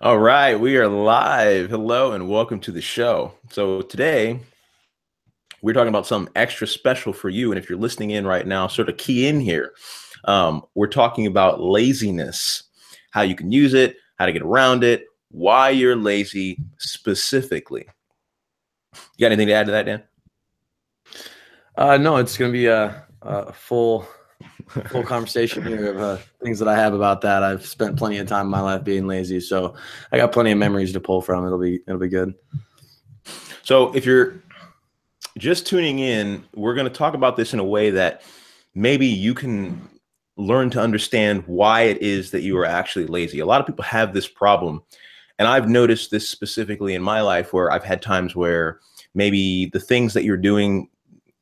All right, we are live. Hello and welcome to the show. So today we're talking about something extra special for you. And if you're listening in right now, sort of key in here. We're talking about laziness, how you can use it, how to get around it, why you're lazy specifically. You got anything to add to that, Dan? No, it's going to be a full conversation here of things that I have about that. I've spent plenty of time in my life being lazy, so I got plenty of memories to pull from. It'll be good. So if you're just tuning in, we're going to talk about this in a way that maybe you can learn to understand why it is that you are actually lazy. A lot of people have this problem, and I've noticed this specifically in my life where I've had times where maybe the things that you're doing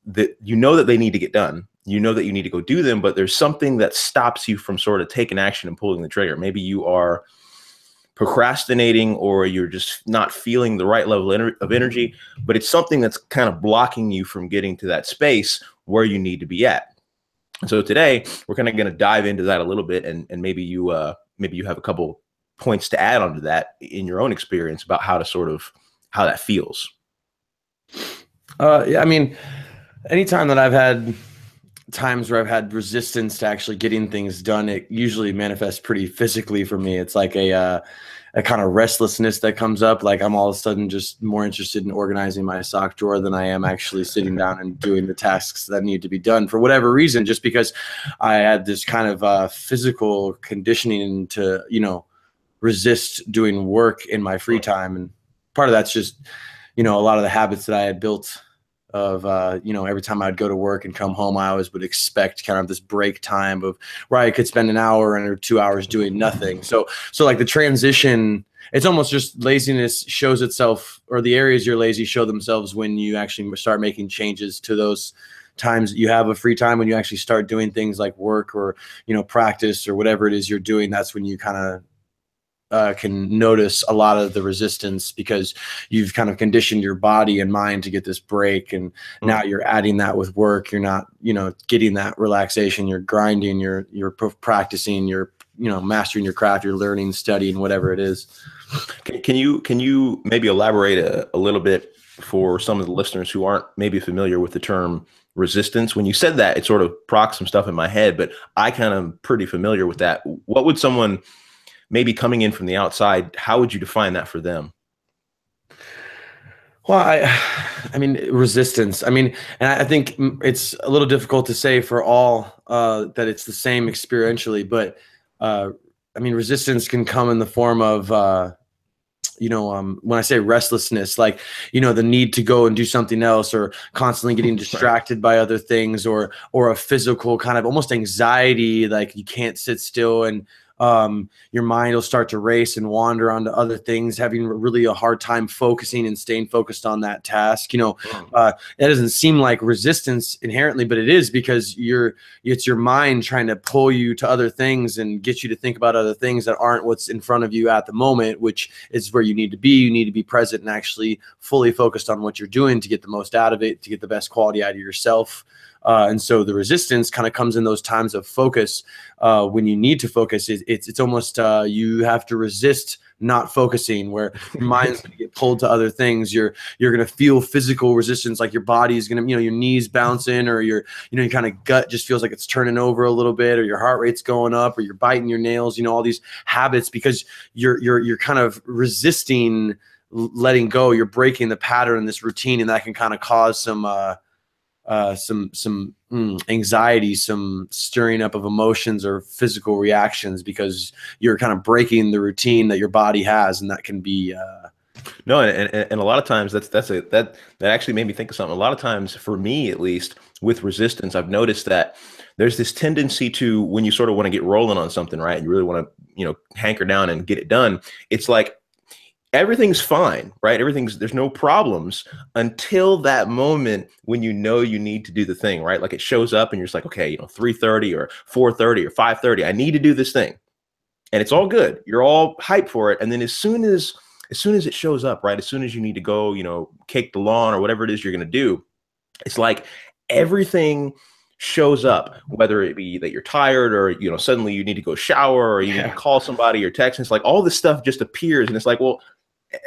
that you know that they need to get done, you know that you need to go do them, but there's something that stops you from sort of taking action and pulling the trigger. Maybe you are procrastinating or you're just not feeling the right level of energy, but it's something that's kind of blocking you from getting to that space where you need to be at. So today we're kind of going to dive into that a little bit, and maybe you have a couple points to add onto that in your own experience about how to sort of how that feels. Yeah, I mean, anytime that I've had times where I've had resistance to actually getting things done, it usually manifests pretty physically for me. It's like a kind of restlessness that comes up. Like I'm all of a sudden just more interested in organizing my sock drawer than I am actually sitting down and doing the tasks that need to be done for whatever reason, just because I had this kind of physical conditioning to, resist doing work in my free time. And part of that's just, a lot of the habits that I had built of every time I'd go to work and come home, I always would expect kind of this break time of where I could spend an hour or 2 hours doing nothing. So like the transition, it's almost just laziness shows itself, or the areas you're lazy show themselves when you actually start making changes to those times that you have a free time. When you actually start doing things like work or practice or whatever it is you're doing, that's when you kind of can notice a lot of the resistance, because you've kind of conditioned your body and mind to get this break. And now you're adding that with work. You're not, getting that relaxation. You're grinding, you're practicing, you're, mastering your craft, you're learning, studying, whatever it is. Can you maybe elaborate a little bit for some of the listeners who aren't maybe familiar with the term resistance? When you said that, it sort of procked some stuff in my head, but I kind of pretty familiar with that. What would someone maybe coming in from the outside, how would you define that for them? Well, I mean, resistance. I mean, and I think it's a little difficult to say for all that it's the same experientially, but I mean, resistance can come in the form of, when I say restlessness, like, the need to go and do something else, or constantly getting distracted by other things, or a physical kind of almost anxiety, like you can't sit still, and your mind will start to race and wander onto other things, having really a hard time focusing and staying focused on that task. That doesn't seem like resistance inherently, but it is, because it's your mind trying to pull you to other things and get you to think about other things that aren't what's in front of you at the moment, which is where you need to be. You need to be present and actually fully focused on what you're doing to get the most out of it, to get the best quality out of yourself. And so the resistance kind of comes in those times of focus, when you need to focus. It's almost you have to resist not focusing, where your mind's going to get pulled to other things. You're going to feel physical resistance, like your body is going to, your knees bouncing, or your kind of gut just feels like it's turning over a little bit, or your heart rate's going up, or you're biting your nails. All these habits, because you're kind of resisting letting go. You're breaking the pattern in this routine, and that can kind of cause some anxiety, some stirring up of emotions or physical reactions, because you're kind of breaking the routine that your body has, and that can be No, and a lot of times that actually made me think of something. A lot of times, for me at least, with resistance, I've noticed that there's this tendency to, when you sort of want to get rolling on something, right? You really want to, hanker down and get it done. It's like everything's fine, right? There's no problems until that moment when you know you need to do the thing, right? Like it shows up and you're just like, okay, 3:30 or 4:30 or 5:30, I need to do this thing. And it's all good. You're all hyped for it. And then as soon as it shows up, right? As soon as you need to go, cake the lawn or whatever it is you're going to do, it's like everything shows up, whether it be that you're tired or, you know, suddenly you need to go shower or you need to call somebody or text. And it's like all this stuff just appears. And it's like, well,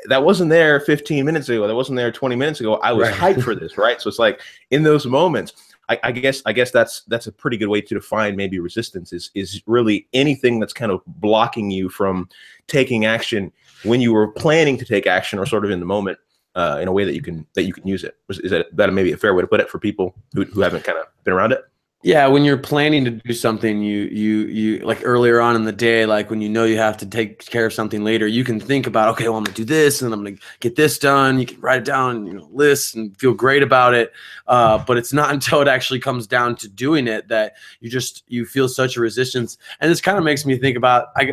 that wasn't there 15 minutes ago. That wasn't there 20 minutes ago. I was hyped for this, right? So it's like in those moments, I guess that's a pretty good way to define maybe resistance is really anything that's kind of blocking you from taking action when you were planning to take action or sort of in the moment in a way that you can use it. Is that maybe a fair way to put it for people who haven't kind of been around it? Yeah, when you're planning to do something, you like earlier on in the day, like when you know you have to take care of something later, you can think about, okay, well, I'm gonna do this and I'm gonna get this done. You can write it down, you know, list and feel great about it. But it's not until it actually comes down to doing it that you feel such a resistance. And this kind of makes me think about like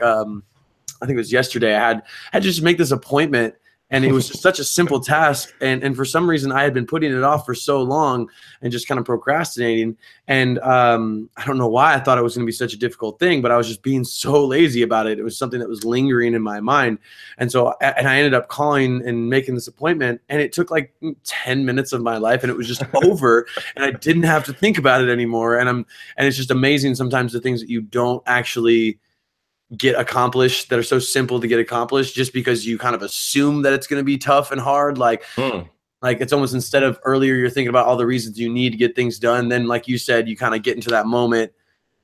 I think it was yesterday. I had to just make this appointment. And it was just such a simple task. And for some reason, I had been putting it off for so long and just kind of procrastinating. And I don't know why I thought it was going to be such a difficult thing, but I was just being so lazy about it. It was something that was lingering in my mind. And so I ended up calling and making this appointment. And it took like 10 minutes of my life and it was just over. And I didn't have to think about it anymore. And it's just amazing sometimes the things that you don't actually get accomplished that are so simple to get accomplished just because you kind of assume that it's going to be tough and hard. Like it's almost instead of earlier you're thinking about all the reasons you need to get things done. Then like you said, you kind of get into that moment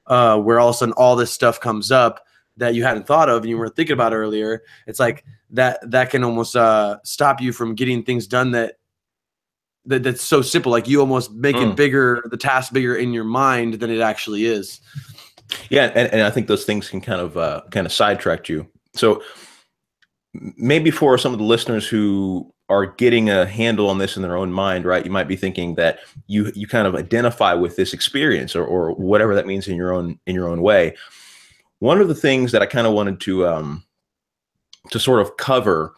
where all of a sudden all this stuff comes up that you hadn't thought of and you weren't thinking about earlier. It's like that can almost stop you from getting things done that's so simple. Like you almost make it bigger, the task bigger in your mind than it actually is. Yeah, and I think those things can kind of sidetrack you. So maybe for some of the listeners who are getting a handle on this in their own mind, right? You might be thinking that you kind of identify with this experience or whatever that means in your own way. One of the things that I kind of wanted to sort of cover,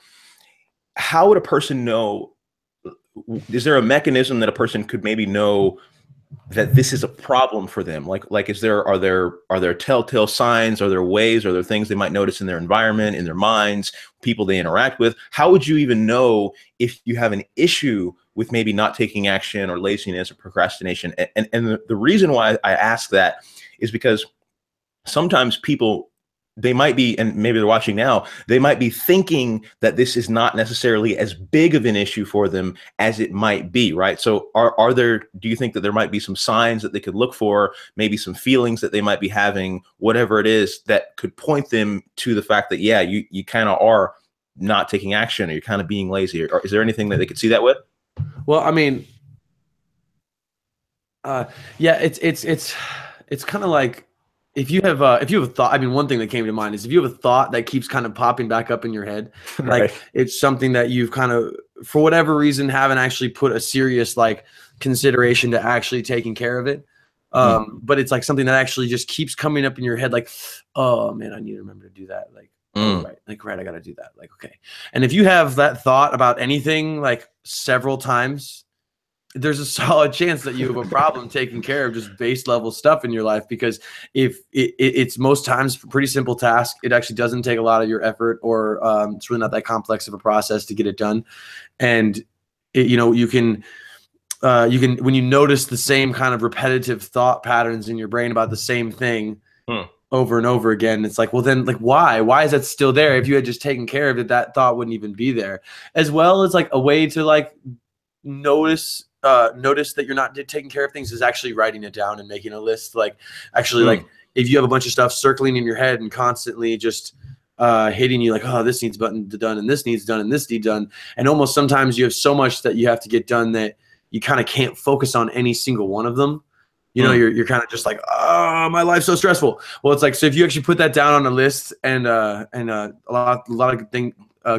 how would a person know? Is there a mechanism that a person could maybe know that this is a problem for them? Like are there telltale signs? Are there ways? Are there things they might notice in their environment, in their minds, people they interact with? How would you even know if you have an issue with maybe not taking action or laziness or procrastination? And the reason why I ask that is because sometimes people, they might be, and maybe they're watching now, they might be thinking that this is not necessarily as big of an issue for them as it might be, right? So do you think that there might be some signs that they could look for, maybe some feelings that they might be having, whatever it is that could point them to the fact that, yeah, you kind of are not taking action or you're kind of being lazy? Or is there anything that they could see that with? Well, I mean, yeah, it's kind of like, if you have a thought, I mean, one thing that came to mind is if you have a thought that keeps kind of popping back up in your head, like it's something that you've kind of, for whatever reason, haven't actually put a serious like consideration to actually taking care of it. But it's like something that actually just keeps coming up in your head. Like, oh man, I need to remember to do that. Like, oh, right. I got to do that. Like, okay. And if you have that thought about anything like several times, there's a solid chance that you have a problem taking care of just base level stuff in your life, because if it's most times a pretty simple task, it actually doesn't take a lot of your effort, or it's really not that complex of a process to get it done. And you can when you notice the same kind of repetitive thought patterns in your brain about the same thing over and over again, it's like, well, then like why is that still there? If you had just taken care of it, that thought wouldn't even be there. As well as like a way to like notice that you're not taking care of things is actually writing it down and making a list. Like actually like if you have a bunch of stuff circling in your head and constantly just hitting you like, oh, this needs done and this needs done and this needs done, and almost sometimes you have so much that you have to get done that you kind of can't focus on any single one of them. You're kind of just like, oh, my life's so stressful. Well, it's like, so if you actually put that down on a list and a lot of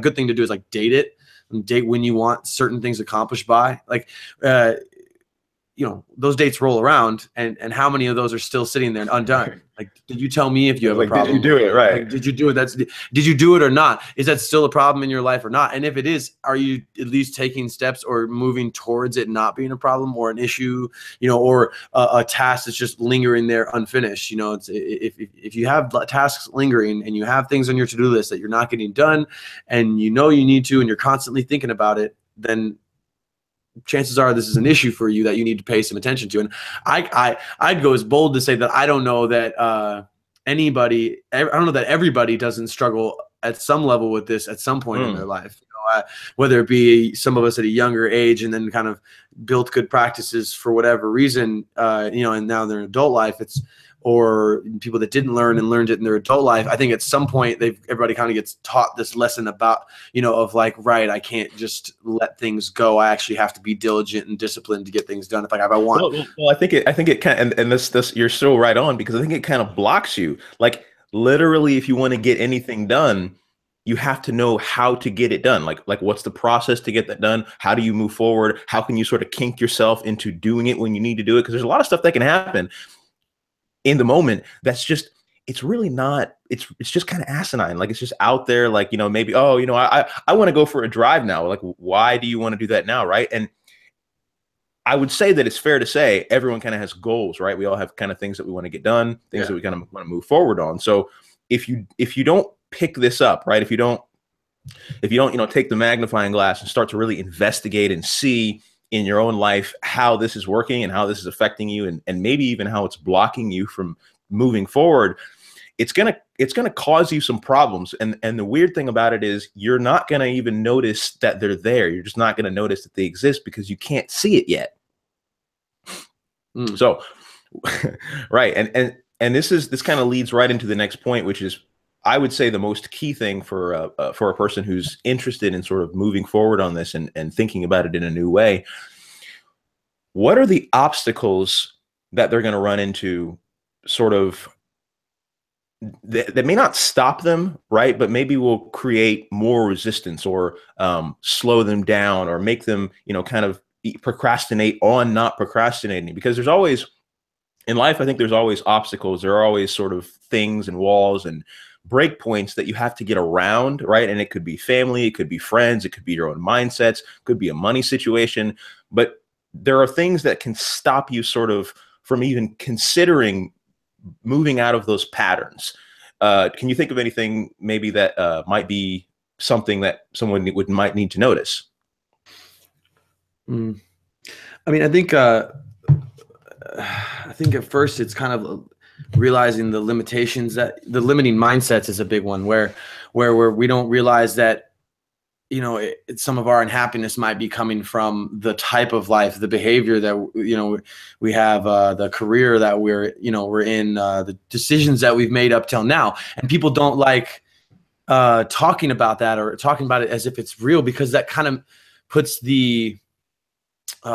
good thing to do is like date it. Date when you want certain things accomplished by, like those dates roll around, and how many of those are still sitting there and undone? Like, did you tell me if you have a problem? Did you do it right? Like, did you do it? Did you do it or not? Is that still a problem in your life or not? And if it is, are you at least taking steps or moving towards it not being a problem or an issue, or a task that's just lingering there unfinished? It's if you have tasks lingering and you have things on your to-do list that you're not getting done, and you need to, and you're constantly thinking about it, then chances are this is an issue for you that you need to pay some attention to. And I'd go as bold to say that I don't know that I don't know that everybody doesn't struggle at some level with this at some point in their life. Whether it be some of us at a younger age and then kind of built good practices for whatever reason, and now they're in adult life, or people that didn't learn and learned it in their adult life. I think at some point everybody kind of gets taught this lesson about, of like, right, I can't just let things go. I actually have to be diligent and disciplined to get things done. If I want. Well, I think it kind of, and this you're so right on, because I think it kind of blocks you. Like literally, if you want to get anything done, you have to know how to get it done. Like what's the process to get that done? How do you move forward? How can you sort of kink yourself into doing it when you need to do it? Because there's a lot of stuff that can happen in the moment that's just, it's really not, it's just kind of asinine. Like it's just out there, like, maybe, I want to go for a drive now. Like, why do you want to do that now? Right. And I would say that it's fair to say everyone kind of has goals, right? We all have kind of things that we want to get done, things that we kind of want to move forward on. So if you don't pick this up, right? If you don't, take the magnifying glass and start to really investigate and see in your own life how this is working and how this is affecting you, and maybe even how it's blocking you from moving forward, it's gonna cause you some problems. And the weird thing about it is you're not gonna even notice that they're there. You're just not gonna notice that they exist because you can't see it yet. So, right, and this kind of leads right into the next point, which is, I would say, the most key thing for a person who's interested in sort of moving forward on this and thinking about it in a new way. What are the obstacles that they're going to run into, sort of, that may not stop them, right? But maybe will create more resistance, or slow them down, or make them, kind of procrastinate on not procrastinating. Because there's always, in life, I think there's always obstacles. There are always sort of things and walls and break points that you have to get around, right? And it could be family, it could be friends, it could be your own mindsets, it could be a money situation. But there are things that can stop you sort of from even considering moving out of those patterns. Can you think of anything maybe that might be something that someone might need to notice? I mean, I think at first it's kind of realizing the limitations, that the limiting mindsets is a big one, where we don't realize that, some of our unhappiness might be coming from the type of life, the behavior that, we have, the career that we're in, the decisions that we've made up till now. And people don't like talking about that, or talking about it as if it's real, because that kind of puts the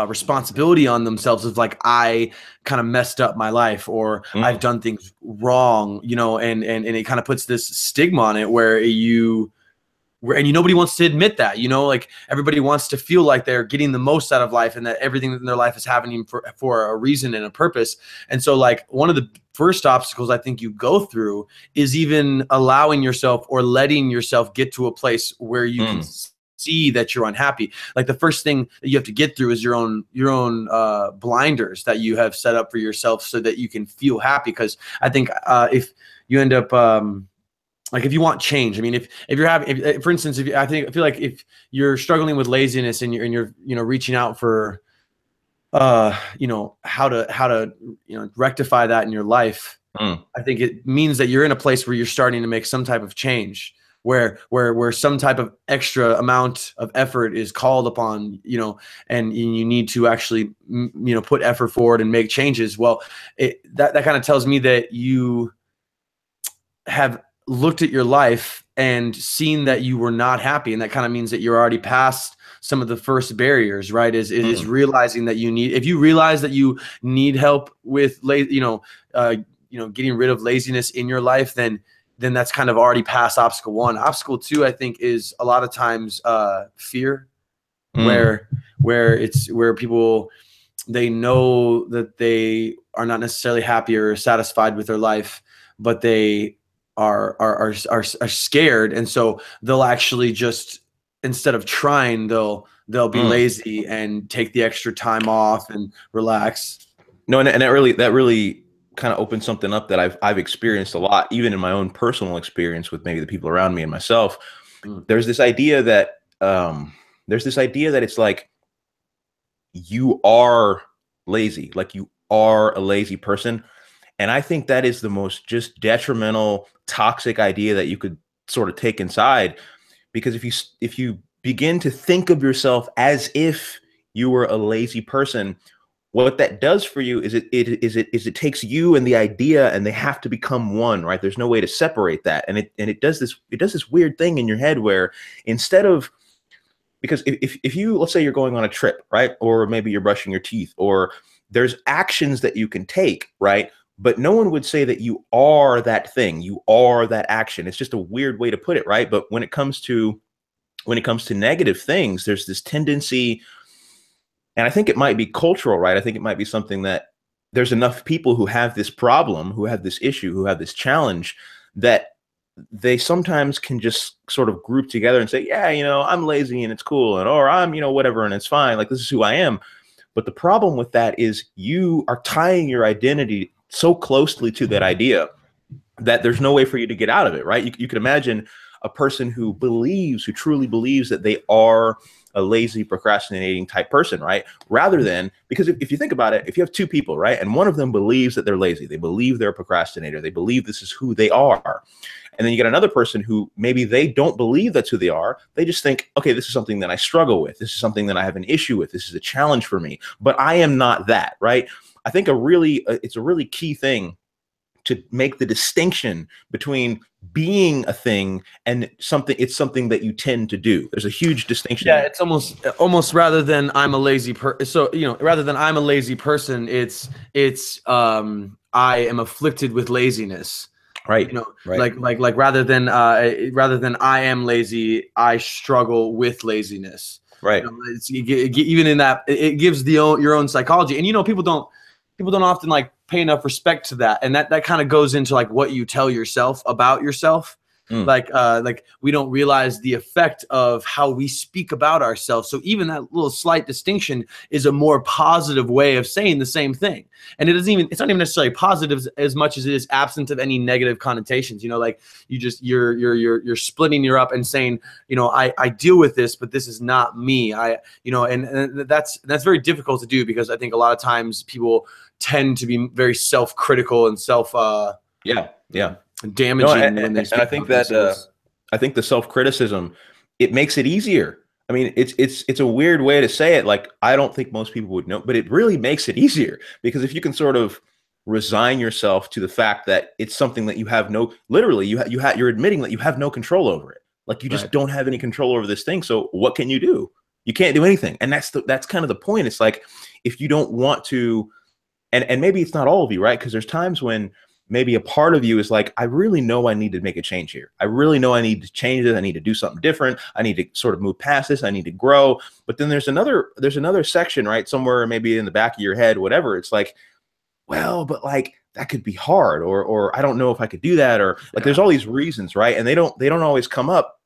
responsibility on themselves of like, I kind of messed up my life, or I've done things wrong, and it kind of puts this stigma on it where nobody wants to admit that, like everybody wants to feel like they're getting the most out of life, and that everything in their life is happening for a reason and a purpose. And so like one of the first obstacles I think you go through is even allowing yourself, or letting yourself get to a place where you can see that you're unhappy. Like the first thing that you have to get through is your own blinders that you have set up for yourself, so that you can feel happy. Because I think if you end up like, if you want change, I mean, if you're having, for instance, I feel like if you're struggling with laziness and you're reaching out for how to rectify that in your life, I think it means that you're in a place where you're starting to make some type of change, where some type of extra amount of effort is called upon, and you need to actually, put effort forward and make changes. Well, that kind of tells me that you have looked at your life and seen that you were not happy. And that kind of means that you're already past some of the first barriers, right? Is realizing that if you realize that you need help with, getting rid of laziness in your life, then that's kind of already past obstacle one. Obstacle two, I think, is a lot of times fear, where people, they know that they are not necessarily happy or satisfied with their life, but they are scared, and so they'll actually just, instead of trying, they'll be lazy and take the extra time off and relax. No, and that really kind of opens something up that I've experienced a lot, even in my own personal experience with maybe the people around me and myself. There's this idea that it's like, you are lazy, like you are a lazy person. And I think that is the most just detrimental, toxic idea that you could sort of take inside. Because if you begin to think of yourself as if you were a lazy person, what that does for you is it takes you and the idea, and they have to become one, right? There's no way to separate that. And it does this weird thing in your head where instead of, because if you, let's say you're going on a trip, right? Or maybe you're brushing your teeth, or there's actions that you can take, right? But no one would say that you are that thing, you are that action. It's just a weird way to put it, right? But when it comes to negative things, there's this tendency, and I think it might be cultural, right? I think it might be something that there's enough people who have this problem, who have this issue, who have this challenge, that they sometimes can just sort of group together and say, yeah, I'm lazy and it's cool, and or I'm, whatever, and it's fine. Like, this is who I am. But the problem with that is you are tying your identity so closely to that idea that there's no way for you to get out of it, right? You can imagine a person who truly believes that they are a lazy, procrastinating type person, right? Rather than, because if you think about it, if you have two people, right, and one of them believes that they're lazy, they believe they're a procrastinator, they believe this is who they are. And then you get another person who maybe they don't believe that's who they are. They just think, okay, this is something that I struggle with. This is something that I have an issue with. This is a challenge for me, but I am not that, right? I think it's a really key thing to make the distinction between being a thing and something. It's something that you tend to do. There's a huge distinction. Yeah, it's almost rather than I'm a lazy rather than I'm a lazy person, it's I am afflicted with laziness. Right. Right. Like rather than I am lazy, I struggle with laziness. Right. Even in that, it gives your own psychology, and people don't often like pay enough respect to that, and that kind of goes into like what you tell yourself about yourself. Like we don't realize the effect of how we speak about ourselves. So even that little slight distinction is a more positive way of saying the same thing. And it's not even necessarily positive as much as it is absent of any negative connotations. Like you're splitting your up and saying, I deal with this, but this is not me. And that's very difficult to do, because I think a lot of times people tend to be very self-critical and damaging. And I think that I think the self-criticism, it makes it easier. I mean, it's a weird way to say it. Like, I don't think most people would know, but it really makes it easier, because if you can sort of resign yourself to the fact that it's something that you have you're admitting that you have no control over it. Like, you just don't have any control over this thing. So what can you do? You can't do anything. And that's kind of the point. It's like, if you don't want to, and maybe it's not all of you, right? Because there's times when maybe a part of you is like, I really know I need to make a change here. I really know I need to change this. I need to do something different. I need to sort of move past this. I need to grow. But then there's another section, right? Somewhere maybe in the back of your head, whatever. It's like, well, but like, that could be hard, or I don't know if I could do that, or like, there's all these reasons, right? And they don't always come up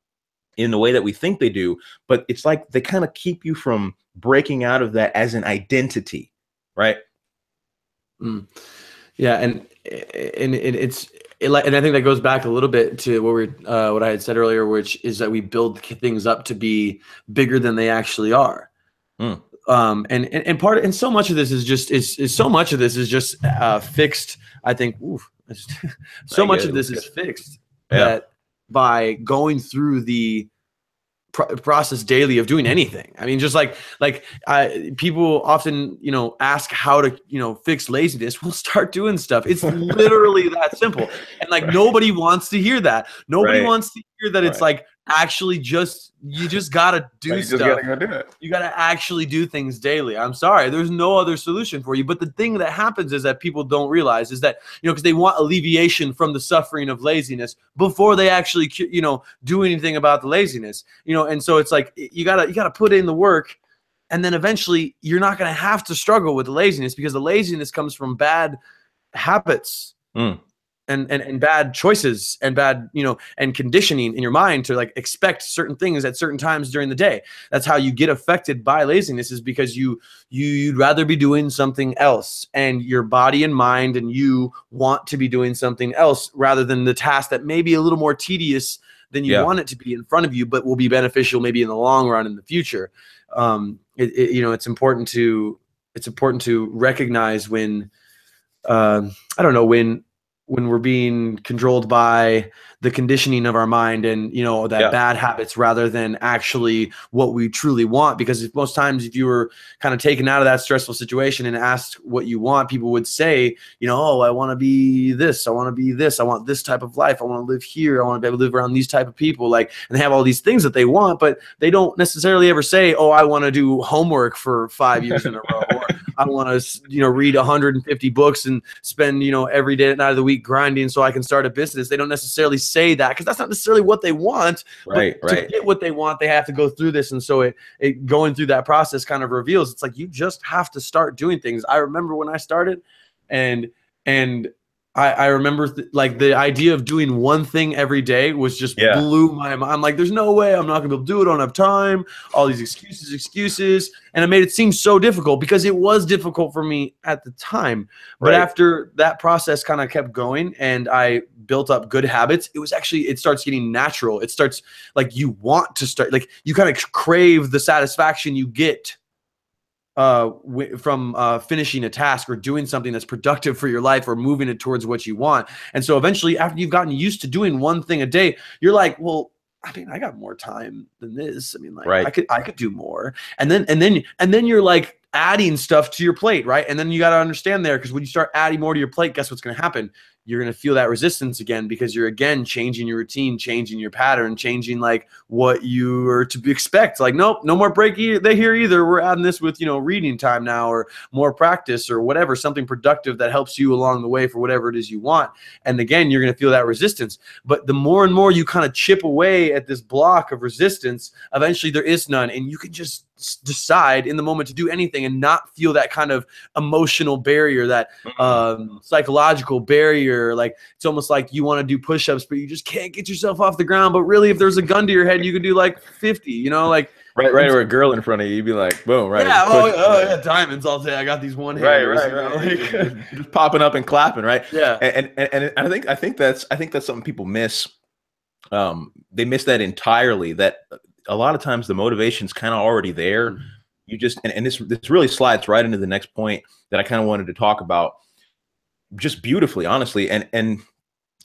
in the way that we think they do, but it's like they kind of keep you from breaking out of that as an identity, right? Yeah, and I think that goes back a little bit to what I had said earlier, which is that we build things up to be bigger than they actually are. And so much of this is just fixed. I think so much of this is fixed that by going through the process daily of doing anything. I mean, just like people often, ask how to, fix laziness. We'll start doing stuff. It's literally that simple. And like, nobody wants to hear that. Nobody wants to hear that. It's like, actually you just gotta do stuff. You gotta go do it. You gotta actually do things daily. I'm sorry, there's no other solution for you. But the thing that happens is that people don't realize is that, because they want alleviation from the suffering of laziness before they actually, do anything about the laziness, and so it's like, you gotta put in the work, and then eventually you're not gonna have to struggle with the laziness, because the laziness comes from bad habits. And bad choices and bad, and conditioning in your mind to like expect certain things at certain times during the day. That's how you get affected by laziness, is because you'd rather be doing something else, and your body and mind and you want to be doing something else rather than the task that may be a little more tedious than you want it to be in front of you, but will be beneficial maybe in the long run in the future. You know, it's important to recognize when, I don't know, when we're being controlled by the conditioning of our mind and, you know, that bad habits rather than actually what we truly want. Because if most times if you were kind of taken out of that stressful situation and asked what you want, people would say, you know, oh, I want to be this, I want to be this, I want this type of life, I want to live here, I want to be able to live around these type of people, like, and they have all these things that they want, but they don't necessarily ever say, oh, I want to do homework for 5 years in a row, or I want to, you know, read 150 books and spend, you know, every day night of the week grinding so I can start a business. They don't necessarily say that because that's not necessarily what they want. Right, but to get what they want, they have to go through this. And so it going through that process kind of reveals it's like you just have to start doing things. I remember when I started, and I remember like the idea of doing one thing every day was just blew my mind. I'm like, there's no way I'm not gonna be able to do it. I don't have time. All these excuses. And it made it seem so difficult because it was difficult for me at the time. But after that process kind of kept going and I built up good habits, it was actually, it starts getting natural. It starts like you want to start, like you kind of crave the satisfaction you get from finishing a task or doing something that's productive for your life or moving it towards what you want. And so eventually after you've gotten used to doing one thing a day, you're like, well, I mean, I got more time than this. I mean, like I could do more. And then you're like adding stuff to your plate, right? And then you got to understand there, because when you start adding more to your plate, guess what's going to happen? You're going to feel that resistance again, because you're again changing your routine, changing your pattern, changing like what you are to expect. Like, nope, no more break here either. We're adding this with, you know, reading time now, or more practice, or whatever, something productive that helps you along the way for whatever it is you want. And again, you're going to feel that resistance. But the more and more you kind of chip away at this block of resistance, eventually there is none. And you can just decide in the moment to do anything and not feel that kind of emotional barrier, that psychological barrier. Like it's almost like you want to do push-ups, but you just can't get yourself off the ground. But really, if there's a gun to your head, you could do like 50, you know, like right, or a girl in front of you, you'd be like, boom, right? Yeah, yeah, diamonds all day. I got these one handers, right. Just popping up and clapping, right? Yeah, and I think that's something people miss. They miss that entirely. That a lot of times the motivation's kind of already there. You just and this really slides right into the next point that I kind of wanted to talk about, just beautifully, honestly. And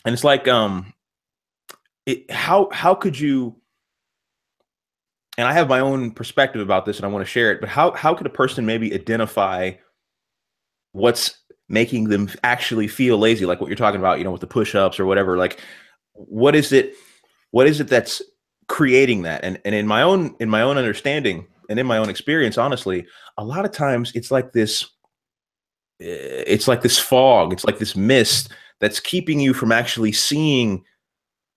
it's like how could you? And I have my own perspective about this, and I want to share it. But how could a person maybe identify what's making them actually feel lazy, like what you're talking about, you know, with the push-ups or whatever? Like, what is it that's creating that? And in my own understanding and in my own experience, honestly, a lot of times it's like this fog, it's like this mist that's keeping you from actually seeing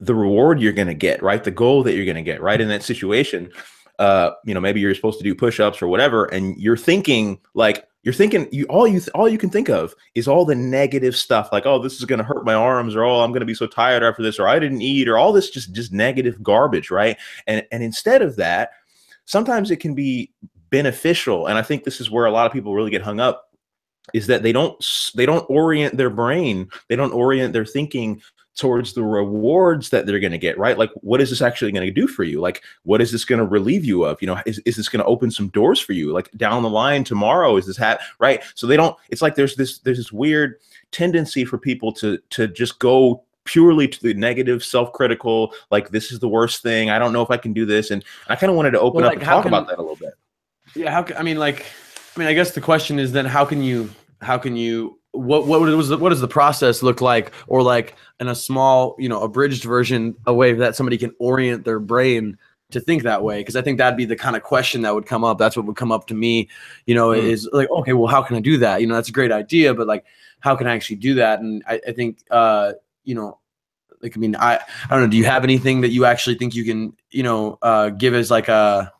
the reward you're going to get, right? The goal that you're going to get, right? In that situation, you know, maybe you're supposed to do push-ups or whatever, and you're thinking all you can think of is all the negative stuff, like, oh, this is going to hurt my arms, or oh, I'm going to be so tired after this, or I didn't eat, or all this just negative garbage, right? And instead of that, sometimes it can be beneficial. And I think this is where a lot of people really get hung up, is that they don't orient their brain, they don't orient their thinking towards the rewards that they're going to get, right? Like, what is this actually going to do for you? Like, what is this going to relieve you of? You know, is this going to open some doors for you? Like down the line tomorrow, is this right? So they don't, it's like there's this weird tendency for people to just go purely to the negative, self-critical, like, this is the worst thing, I don't know if I can do this. And I kind of wanted to open up and talk about that a little bit. Yeah. I mean, I guess the question is then, how can you, what does the process look like? Or like in a small, you know, abridged version, a way that somebody can orient their brain to think that way? Because I think that'd be the kind of question that would come up. That's what would come up to me, you know, is like, okay, well, how can I do that? You know, that's a great idea, but like, how can I actually do that? And I think, you know, like, I mean, I don't know, do you have anything that you actually think you can, you know, give as like a,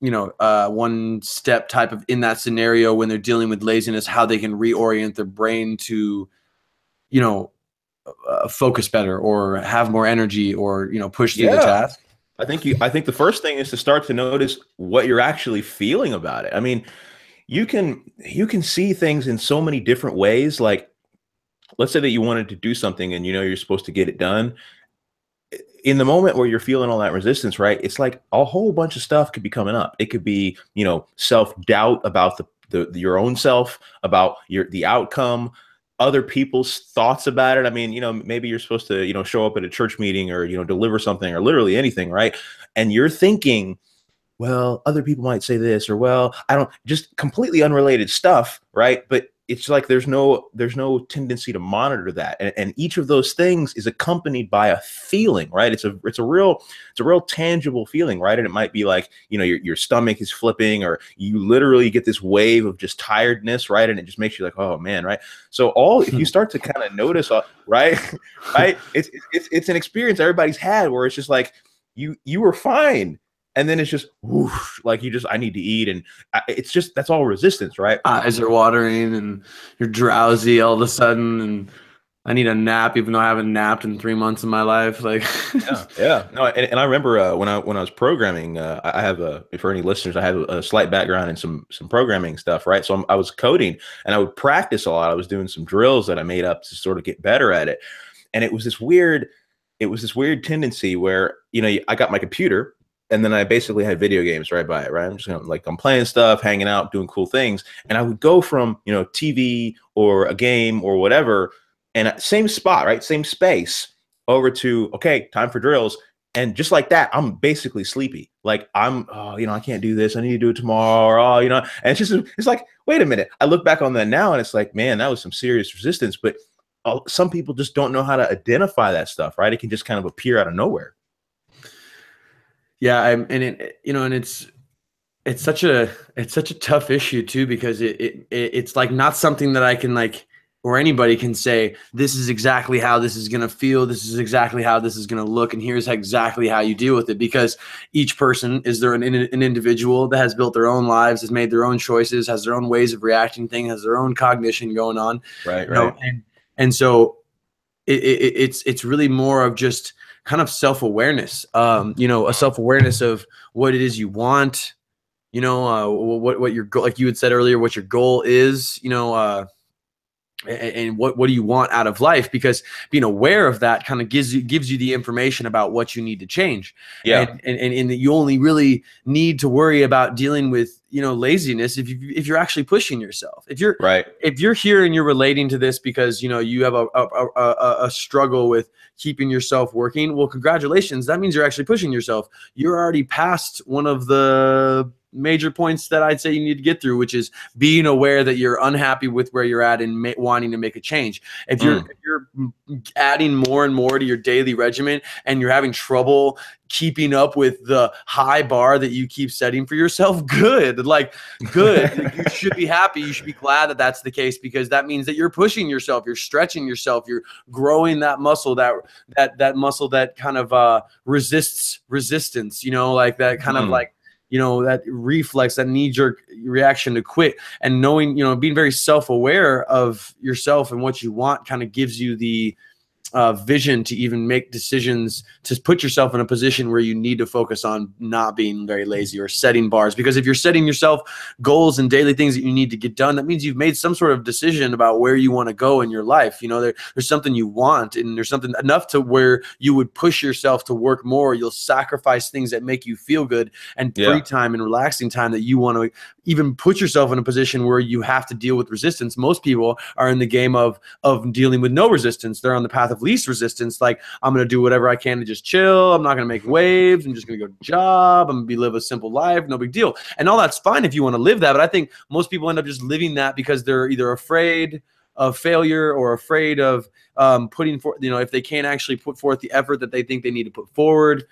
you know, one step type of, in that scenario when they're dealing with laziness, how they can reorient their brain to, you know, focus better or have more energy or, you know, push through the task? I think the first thing is to start to notice what you're actually feeling about it. I mean, you can see things in so many different ways. Like, let's say that you wanted to do something and you know you're supposed to get it done. in the moment where you're feeling all that resistance, right? It's like a whole bunch of stuff could be coming up. It could be, self-doubt about your own self, about the outcome, other people's thoughts about it. I mean, maybe you're supposed to, show up at a church meeting or, deliver something or literally anything, right? And you're thinking, well, other people might say this, or well, I don't, just completely unrelated stuff, right? But it's like there's no tendency to monitor that, and each of those things is accompanied by a feeling, right? It's a real tangible feeling, right? And it might be like, your stomach is flipping, or you literally get this wave of just tiredness, right? And it just makes you like, oh man, right? So if you start to kind of notice, right, right, it's an experience everybody's had where it's just like you were fine. And then it's just whoosh, like I need to eat, and it's just that's all resistance, right? Eyes are watering, and you're drowsy all of a sudden, and I need a nap, even though I haven't napped in 3 months of my life. Like, yeah. No, and I remember when I was programming, I have for any listeners, I have a slight background in some programming stuff, right? So I was coding, and I would practice a lot. I was doing some drills that I made up to sort of get better at it, and it was this weird tendency where I got my computer. And then I basically had video games right by it, right? I'm just I'm playing stuff, hanging out, doing cool things. And I would go from, TV or a game or whatever, and same spot, right? Same space over to, okay, time for drills. And just like that, I'm basically sleepy. Like I can't do this. I need to do it tomorrow. Or, and it's like, wait a minute. I look back on that now and it's like, man, that was some serious resistance. But some people just don't know how to identify that stuff, right? It can just kind of appear out of nowhere. Yeah, it's such a tough issue too, because it's like not something that I can or anybody can say, this is exactly how this is going to feel. This is exactly how this is going to look. And here's exactly how you deal with it, because each person is an individual that has built their own lives, has made their own choices, has their own ways of reacting things, has their own cognition going on. Right. And so it's really more of just kind of self-awareness, a self-awareness of what it is you want, what your goal, like you had said earlier, what your goal is, and what do you want out of life? Because being aware of that kind of gives you the information about what you need to change. Yeah. And you only really need to worry about dealing with, laziness if you're actually pushing yourself. If you're here and you're relating to this because, you have a struggle with keeping yourself working, well, congratulations. That means you're actually pushing yourself. You're already past one of the major points that I'd say you need to get through, which is being aware that you're unhappy with where you're at and wanting to make a change. If you're adding more and more to your daily regimen and you're having trouble keeping up with the high bar that you keep setting for yourself, good. You should be happy. You should be glad that that's the case, because that means that you're pushing yourself, you're stretching yourself, you're growing that muscle, that muscle that kind of resists resistance, that kind of that reflex, that knee-jerk reaction to quit. And knowing, being very self-aware of yourself and what you want kind of gives you the vision to even make decisions, to put yourself in a position where you need to focus on not being very lazy or setting bars. Because if you're setting yourself goals and daily things that you need to get done, that means you've made some sort of decision about where you want to go in your life. There's something you want, and there's something enough to where you would push yourself to work more. You'll sacrifice things that make you feel good and free time and relaxing time that you want to even put yourself in a position where you have to deal with resistance. Most people are in the game of dealing with no resistance. They're on the path of least resistance. Like, I'm going to do whatever I can to just chill. I'm not going to make waves. I'm just going to go to job. I'm going to live a simple life. No big deal. And all that's fine if you want to live that. But I think most people end up just living that because they're either afraid of failure or afraid of putting forth, if they can't actually put forth the effort that they think they need to put forward.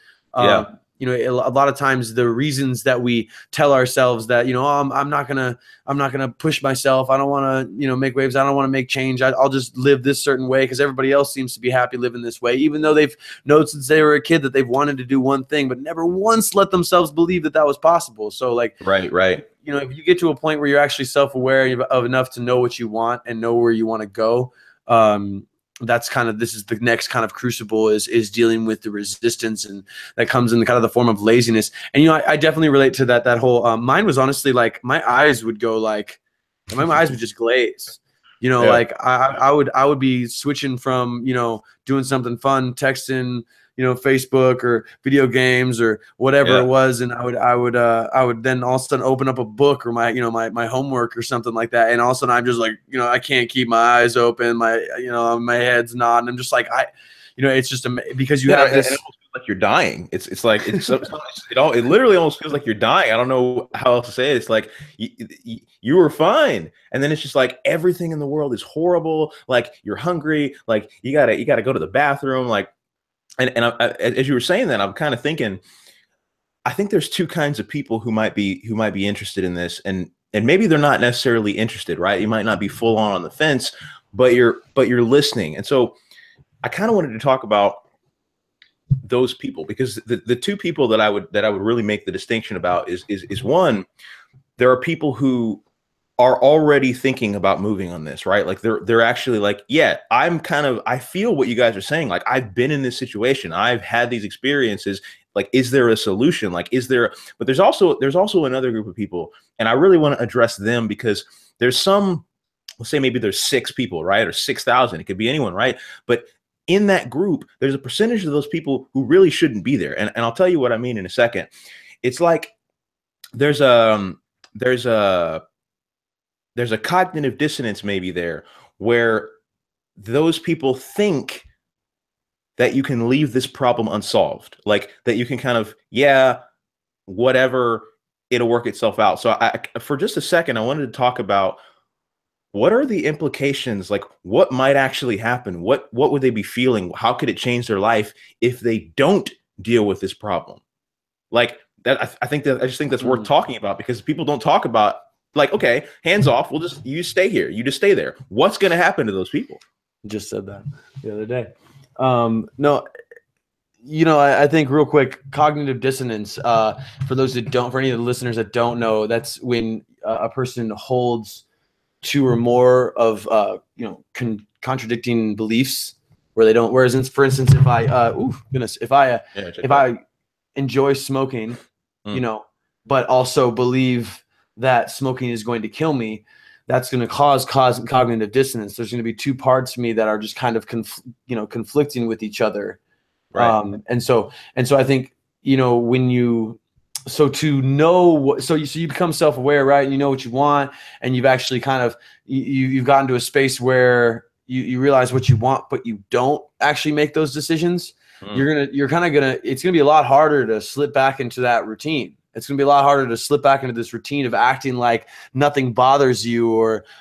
A lot of times the reasons that we tell ourselves that, I'm not gonna push myself. I don't want to, make waves. I don't want to make change. I'll just live this certain way because everybody else seems to be happy living this way, even though they've known since they were a kid that they've wanted to do one thing, but never once let themselves believe that was possible. So right. If you get to a point where you're actually self-aware of enough to know what you want and know where you want to go, this is the next kind of crucible is dealing with the resistance, and that comes in the kind of the form of laziness. And I definitely relate to that whole mine was honestly like my eyes would go my eyes would just glaze. I would be switching from doing something fun, texting Facebook or video games or whatever Yeah. it was, and I would then all of a sudden open up a book or my homework or something like that, and all of a sudden I'm just like, I can't keep my eyes open, my head's nodding. I'm just like, it's just because you Yeah, have and it this. almost feels like you're dying. It's like it literally almost feels like you're dying. I don't know how else to say it. It's like you were fine, and then it's just like everything in the world is horrible. Like you're hungry. Like you gotta go to the bathroom. Like as you were saying that, I'm kind of thinking. I think there's two kinds of people who might be interested in this, and maybe they're not necessarily interested, right? You might not be full on the fence, but you're listening, and so I kind of wanted to talk about those people, because the two people that I would really make the distinction about is one, there are people who are already thinking about moving on this, right? Like they're actually like, yeah, I feel what you guys are saying. Like I've been in this situation. I've had these experiences. Like, is there a solution? Like, but there's also another group of people, and I really want to address them, because there's some, let's say maybe there's 6 people, right? Or 6,000. It could be anyone, right? But in that group, there's a percentage of those people who really shouldn't be there. And I'll tell you what I mean in a second. It's like there's a cognitive dissonance maybe there, where those people think that you can leave this problem unsolved, like that you can kind of, yeah, whatever, it'll work itself out. So for just a second, I wanted to talk about what are the implications, like what might actually happen? What would they be feeling? How could it change their life if they don't deal with this problem? Like that, I just think that's worth talking about, because people don't talk about, like, okay, hands off. You stay here. You just stay there. What's going to happen to those people? Just said that the other day. No, I think real quick, cognitive dissonance, for any of the listeners that don't know, that's when a person holds 2 or more of, contradicting beliefs where they don't, whereas for instance, if I enjoy smoking, but also believe that smoking is going to kill me, that's going to cause cognitive dissonance. There's going to be 2 parts of me that are just kind of conflicting with each other. Right. And so I think, when you, to know so you become self-aware, right? And you know what you want, and you've actually kind of, you've gotten to a space where you realize what you want, but you don't actually make those decisions. It's gonna be a lot harder to slip back into that routine. It's gonna be a lot harder to slip back into this routine of acting like nothing bothers you,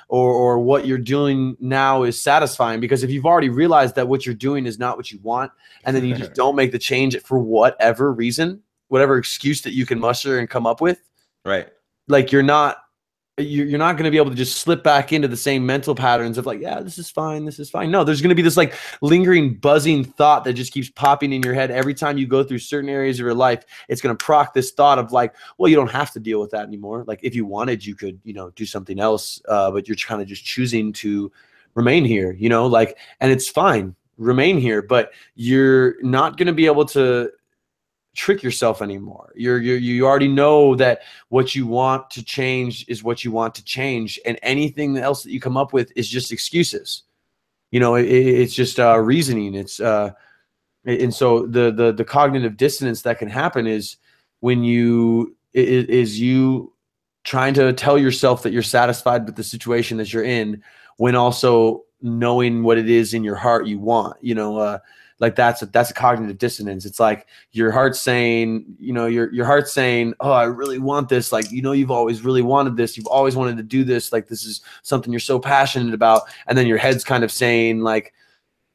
or what you're doing now is satisfying. Because if you've already realized that what you're doing is not what you want, and then you just don't make the change for whatever reason, whatever excuse that you can muster and come up with, right? Like you're not going to be able to just slip back into the same mental patterns of like, yeah, this is fine. No, there's going to be this like lingering, buzzing thought that just keeps popping in your head every time you go through certain areas of your life. It's going to proc this thought of like, well, you don't have to deal with that anymore. Like if you wanted, you could, do something else, but you're kind of just choosing to remain here, and it's fine, remain here, but you're not going to be able to trick yourself anymore. You already know that what you want to change is what you want to change, and anything else that you come up with is just excuses. It's just reasoning. It's and so the cognitive dissonance that can happen is when you trying to tell yourself that you're satisfied with the situation that you're in, when also knowing what it is in your heart you want. Like that's a cognitive dissonance. It's like your heart's saying, your heart's saying, oh, I really want this. Like, you've always really wanted this. You've always wanted to do this. Like, this is something you're so passionate about. And then your head's kind of saying like,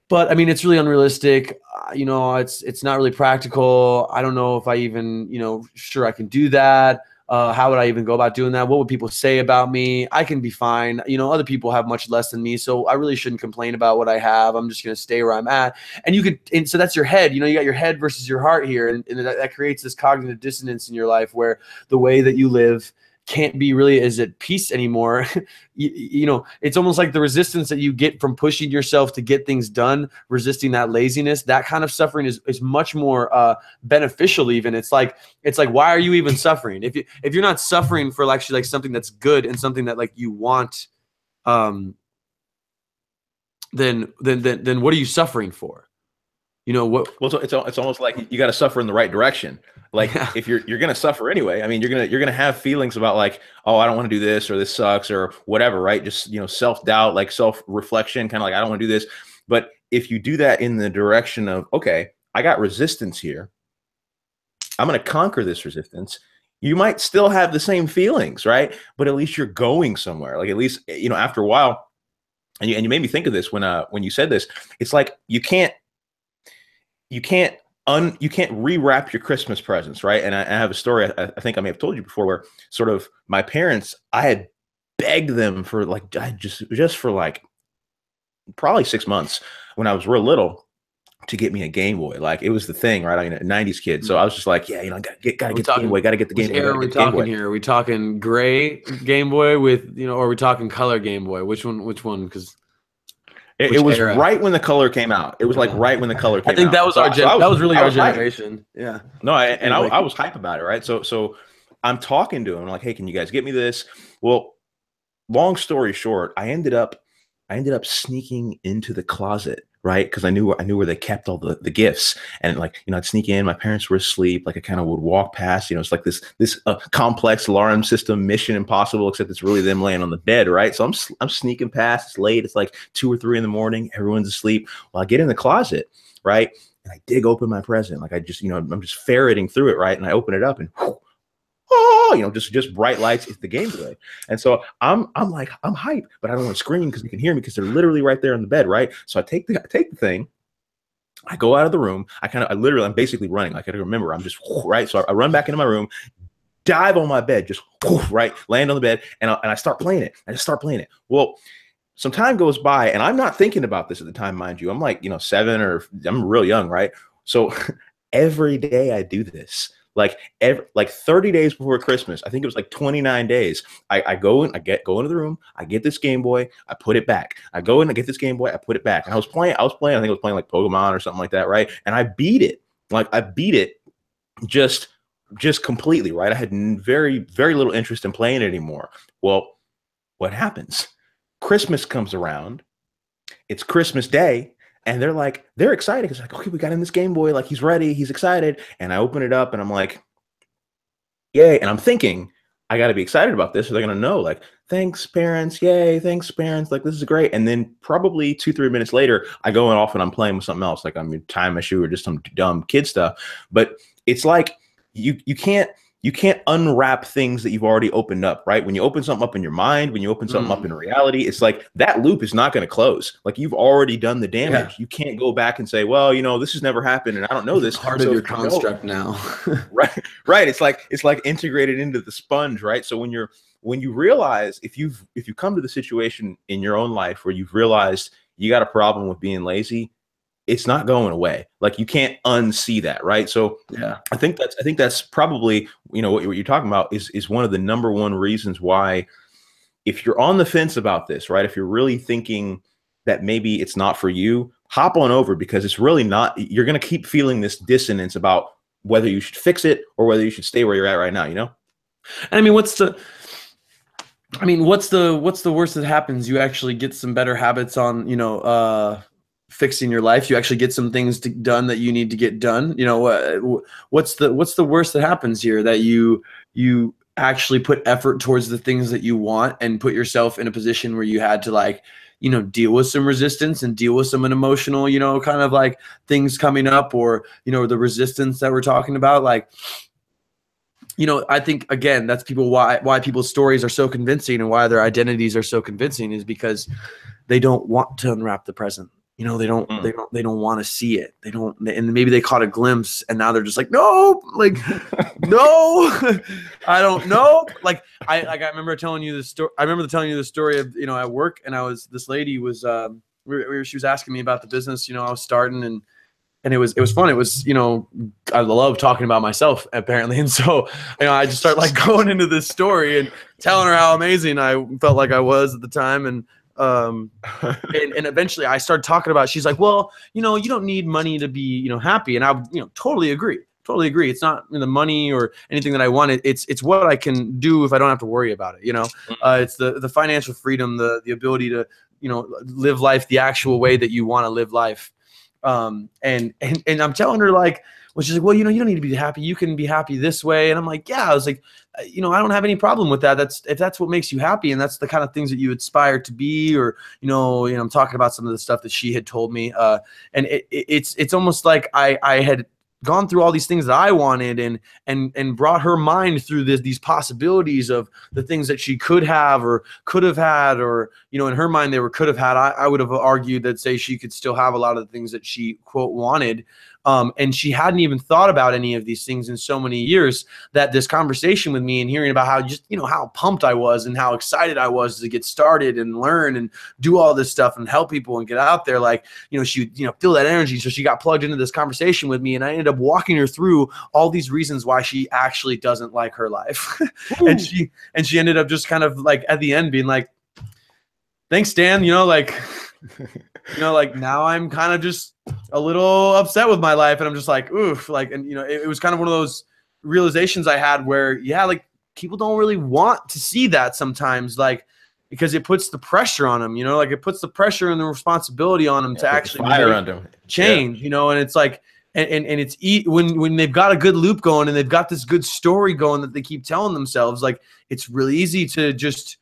but I mean, it's really unrealistic. It's not really practical. I don't know if I even, sure I can do that. How would I even go about doing that? What would people say about me? I can be fine. Other people have much less than me, so I really shouldn't complain about what I have. I'm just going to stay where I'm at. And so that's your head. You got your head versus your heart here, and that creates this cognitive dissonance in your life where the way that you live can't be really as at peace anymore. It's almost like the resistance that you get from pushing yourself to get things done, resisting that laziness, that kind of suffering is much more beneficial. Even it's like, why are you even suffering? If you're not suffering for actually like something that's good and something that like you want, then what are you suffering for? You know what? Well, so it's almost like you got to suffer in the right direction. Like Yeah. if you're going to suffer anyway, I mean, you're going to have feelings about like, oh, I don't want to do this, or this sucks, or whatever, right? Just, self-doubt, like self-reflection, kind of like, I don't want to do this. But if you do that in the direction of, okay, I got resistance here, I'm going to conquer this resistance. You might still have the same feelings, right? But at least you're going somewhere. Like at least, after a while, and you made me think of this when you said this. It's like you can't rewrap your Christmas presents, right? And I have a story. I think I may have told you before, where sort of my parents, I had begged them for like, just for like probably 6 months when I was real little, to get me a Game Boy. Like it was the thing, right? I mean, a 90s kid. So I was just like, yeah, gotta get the Game Boy, gotta get the Game Boy. Which era are we talking here? Are we talking gray Game Boy with, or are we talking color Game Boy? Which one? Because it was era? Right when the color came out. It was like right when the color came out. I think that was that was really our generation. Yeah. No, I was hype about it, right? So I'm talking to him, I'm like, hey, can you guys get me this? Well, long story short, I ended up sneaking into the closet, right? Because I knew where they kept all the gifts, and like, I'd sneak in. My parents were asleep. Like I kind of would walk past. It's like this complex alarm system, Mission Impossible, except it's really them laying on the bed, right? So I'm sneaking past. It's late. It's like 2 or 3 in the morning. Everyone's asleep. Well, I get in the closet, right? And I dig open my present. Like I just, I'm just ferreting through it, right? And I open it up, and whoo, oh, just bright lights. It's the Game Boy. And so I'm like, I'm hype, but I don't want to scream because you can hear me because they're literally right there in the bed, right? So I take the thing, I go out of the room. I'm basically running. Like I remember, I'm just right. So I run back into my room, dive on my bed, just right, land on the bed, and I start playing it. I just start playing it. Well, some time goes by, and I'm not thinking about this at the time, mind you. I'm like, 7, or I'm real young, right? So every day I do this. Like 30 days before Christmas, I think it was like 29 days. I go in, go into the room, I get this Game Boy, I put it back. I go in, I get this Game Boy, I put it back. And I was playing, I think I was playing like Pokemon or something like that, right? And I beat it. Like I beat it just completely, right? I had very, very little interest in playing it anymore. Well, what happens? Christmas comes around. It's Christmas Day. And they're excited because like, okay, we got in this Game Boy, like he's ready, he's excited. And I open it up and I'm like, yay. And I'm thinking, I got to be excited about this. So they're going to know, like, thanks, parents. Yay, thanks, parents. Like, this is great. And then probably 2-3 minutes later, I go off and I'm playing with something else. Like I'm tying my shoe or just some dumb kid stuff. But it's like you can't unwrap things that you've already opened up, right? When you open something up in your mind, when you open something up in reality, it's like that loop is not going to close. Like you've already done the damage. Yeah. You can't go back and say, well, this has never happened and I don't know this. It's part of your construct now. Right. It's like integrated into the sponge, right? So when you realize, if you come to the situation in your own life where you've realized you got a problem with being lazy, it's not going away. Like you can't unsee that, right? So yeah, I think that's probably, what you're talking about is one of the number one reasons why, if you're on the fence about this, right? If you're really thinking that maybe it's not for you, hop on over, because it's really not. You're going to keep feeling this dissonance about whether you should fix it or whether you should stay where you're at right now, And I mean, what's the worst that happens? You actually get some better habits on, fixing your life. You actually get some things done that you need to get done. What's the worst that happens here? That you actually put effort towards the things that you want and put yourself in a position where you had to deal with some resistance and deal with some emotional, kind of like things coming up, or, the resistance that we're talking about. Like, I think, again, that's why people's stories are so convincing and why their identities are so convincing, is because they don't want to unwrap the present. They don't want to see it. And maybe they caught a glimpse and now they're just like, no, like, no, I don't know. Like, I remember telling you this story. I remember telling you the story of, at work, and this lady was, she was asking me about the business, I was starting, and it was fun. It was, I love talking about myself, apparently. And so, I just start going into this story and telling her how amazing I felt like I was at the time. And eventually I started talking about, she's like, well, you don't need money to be, happy. And I, totally agree. It's not the money or anything that I want. It's what I can do if I don't have to worry about it. It's the financial freedom, the ability to, live life the actual way that you want to live life. And I'm telling her, like, well, she's like, well, you know, you don't need to be happy. You can be happy this way. And I'm like, yeah. I was like, you know, I don't have any problem with that. If that's what makes you happy, and that's the kind of things that you aspire to be, or, you know, I'm talking about some of the stuff that she had told me. And it's almost like I had gone through all these things that I wanted, and brought her mind through these possibilities of the things that she could have or could have had, or, you know, in her mind they were could have had. I would have argued that, say, she could still have a lot of the things that she, quote, wanted. And she hadn't even thought about any of these things in so many years, that this conversation with me and hearing about how, just, you know, how pumped I was and how excited I was to get started and learn and do all this stuff and help people and get out there, like, you know, she, you know, feel that energy. So she got plugged into this conversation with me, and I ended up walking her through all these reasons why she actually doesn't like her life. and she ended up just kind of like at the end being like, thanks, Dan, you know, like, you know, like, now I'm kind of just a little upset with my life. And I'm just like, oof, like, and, you know, it was kind of one of those realizations I had where, yeah, like, people don't really want to see that sometimes, like, because it puts the pressure on them, you know, like, it puts the pressure and the responsibility on them to actually change, you know. And it's like, and it's when they've got a good loop going and they've got this good story going that they keep telling themselves, like, it's really easy to just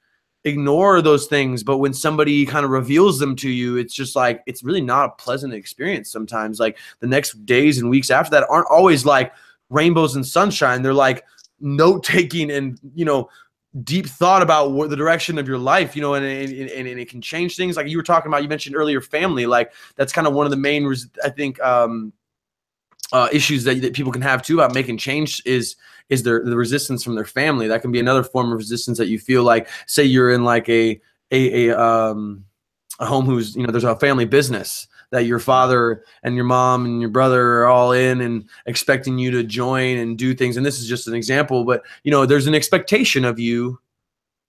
ignore those things. But when somebody kind of reveals them to you, it's just like, it's really not a pleasant experience sometimes. Like, the next days and weeks after that aren't always like rainbows and sunshine. They're like note taking and, you know, deep thought about what the direction of your life, you know, and it can change things. Like you were talking about, you mentioned earlier, family. Like, that's kind of one of the main, I think, issues that people can have too about making change is the resistance from their family. That can be another form of resistance that you feel like, say you're in like a home who's, you know, there's a family business that your father and your mom and your brother are all in and expecting you to join and do things. And this is just an example, but, you know, there's an expectation of you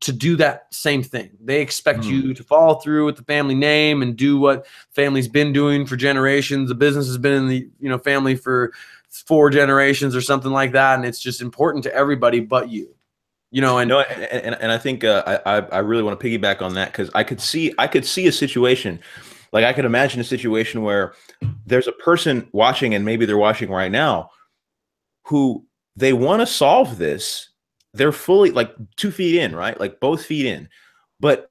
to do that same thing. They expect you to follow through with the family name and do what family's been doing for generations. The business has been in the, you know, family for 4 generations or something like that. And it's just important to everybody but you, you know. And no, and I think I really want to piggyback on that, because I could see a situation, like, I could imagine a situation where there's a person watching, and maybe they're watching right now, who they want to solve this. They're fully, like, 2 feet in, right? Like, both feet in, but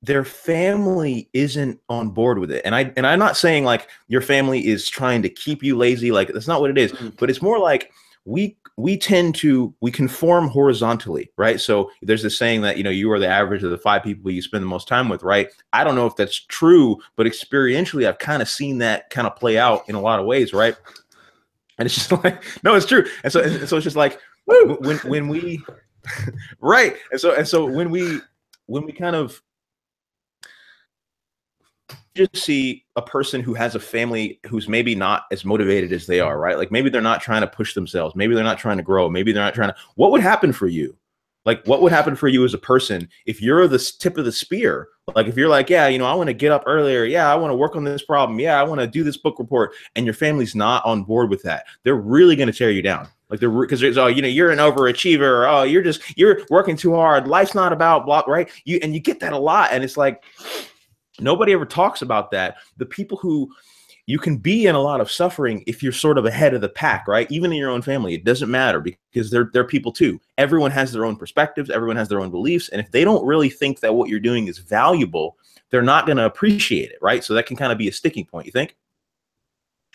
their family isn't on board with it. And I'm not saying like your family is trying to keep you lazy. Like, that's not what it is, but it's more like we conform horizontally, right? So there's this saying that, you know, you are the average of the 5 people you spend the most time with, right? I don't know if that's true, but experientially, I've kind of seen that kind of play out in a lot of ways, right? And it's just like, no, it's true. And so it's just like, when we right. And so when we kind of just see a person who has a family who's maybe not as motivated as they are, right? Like, maybe they're not trying to push themselves. Maybe they're not trying to grow. Maybe they're not trying to, what would happen for you? Like, what would happen for you as a person if you're the tip of the spear? Like, if you're like, yeah, you know, I want to get up earlier. Yeah, I want to work on this problem. Yeah, I want to do this book report. And your family's not on board with that. They're really going to tear you down. Like, because there's, oh, you know, you're an overachiever. Oh, you're working too hard. Life's not about blah, right? You get that a lot. And it's like, nobody ever talks about that. The people who, you can be in a lot of suffering if you're sort of ahead of the pack, right? Even in your own family, it doesn't matter, because they're people too. Everyone has their own perspectives. Everyone has their own beliefs. And if they don't really think that what you're doing is valuable, they're not going to appreciate it, right? So that can kind of be a sticking point, you think?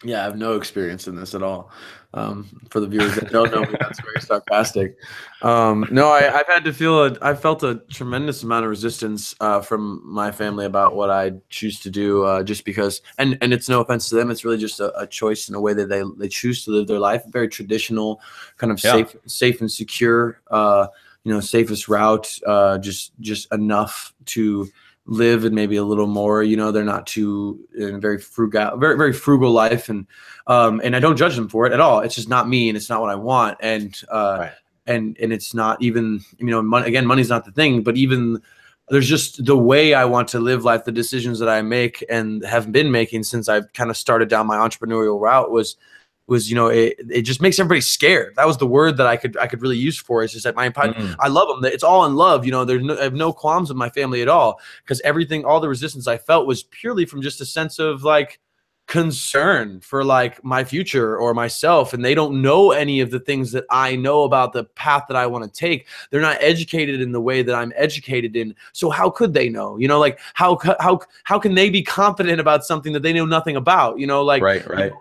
Yeah, I have no experience in this at all. For the viewers that don't know me, that's very sarcastic. No, I felt a tremendous amount of resistance from my family about what I choose to do, just because, and it's no offense to them, it's really just a choice in a way that they choose to live their life. Very traditional, kind of safe and secure, you know, safest route, just enough to live and maybe a little more, you know. They're not too very frugal, very frugal life, and I don't judge them for it at all. It's just not me, and it's not what I want, and Right. and it's not even, you know, money's not the thing, but even there's just the way I want to live life, the decisions that I make and have been making since I've kind of started down my entrepreneurial route was, you know, it just makes everybody scared. That was the word that I could really use for it. It's just that I love them. I have no qualms with my family at all, because all the resistance I felt was purely from just a sense of like, concern for like my future or myself, and they don't know any of the things that I know about the path that I want to take. They're not educated in the way that I'm educated in. So how could they know? You know, like how can they be confident about something that they know nothing about? You know, like, Right. you know, like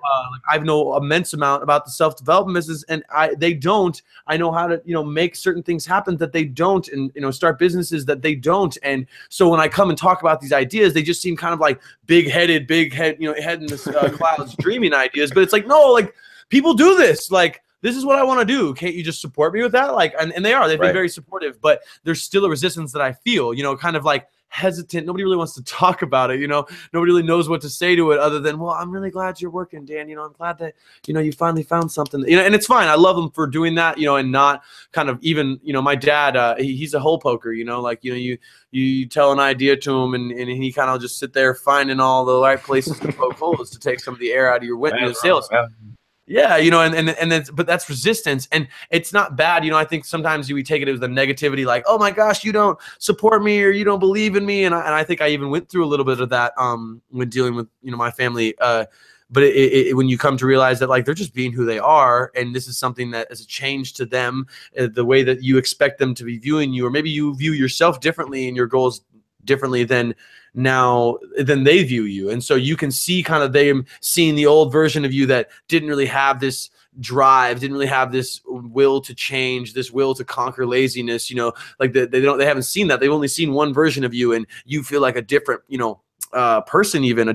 I know immense amount about the self-development business, and they don't. I know how to, you know, make certain things happen that they don't, and, you know, start businesses that they don't. And so when I come and talk about these ideas, they just seem kind of like big head, you know, head in the clouds, dreaming ideas. But it's like, no, like people do this. Like, this is what I want to do. Can't you just support me with that? Like, and they've been very supportive, but there's still a resistance that I feel, you know, kind of like hesitant. Nobody really wants to talk about it. You know, nobody really knows what to say to it other than, well, I'm really glad you're working, Dan. You know, I'm glad that, you know, you finally found something, you know, and it's fine. I love them for doing that, you know, and not kind of even, you know, my dad, he's a hole poker, you know, like, you know, you tell an idea to him and he kind of just sit there finding all the right places to poke holes to take some of the air out of your sales. Yeah, you know, but that's resistance, and it's not bad. You know, I think sometimes we take it as the negativity, like, oh my gosh, you don't support me or you don't believe in me, and I think I even went through a little bit of that when dealing with, you know, my family. But when you come to realize that, like, they're just being who they are, and this is something that is a change to them, the way that you expect them to be viewing you, or maybe you view yourself differently and your goals differently than they view you. And so you can see kind of them seeing the old version of you that didn't really have this drive, didn't really have this will to change, this will to conquer laziness, you know, like they haven't seen that. They've only seen one version of you, and you feel like a different, you know, person, even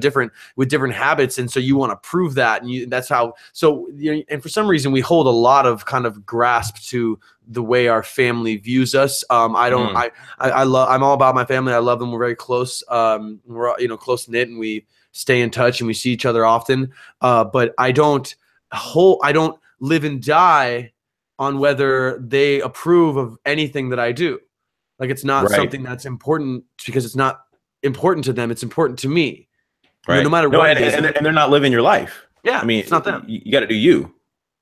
with different habits. And so you want to prove that. And that's how, so, you know, and for some reason we hold a lot of kind of grasp to the way our family views us. I'm all about my family. I love them. We're very close. We're, you know, close knit, and we stay in touch and we see each other often. But I don't live and die on whether they approve of anything that I do. Like, it's not something that's important because it's not important to them. It's important to me. Right. You know, no matter what it is. And they're not living your life. Yeah. I mean, it's not them. You got to do you.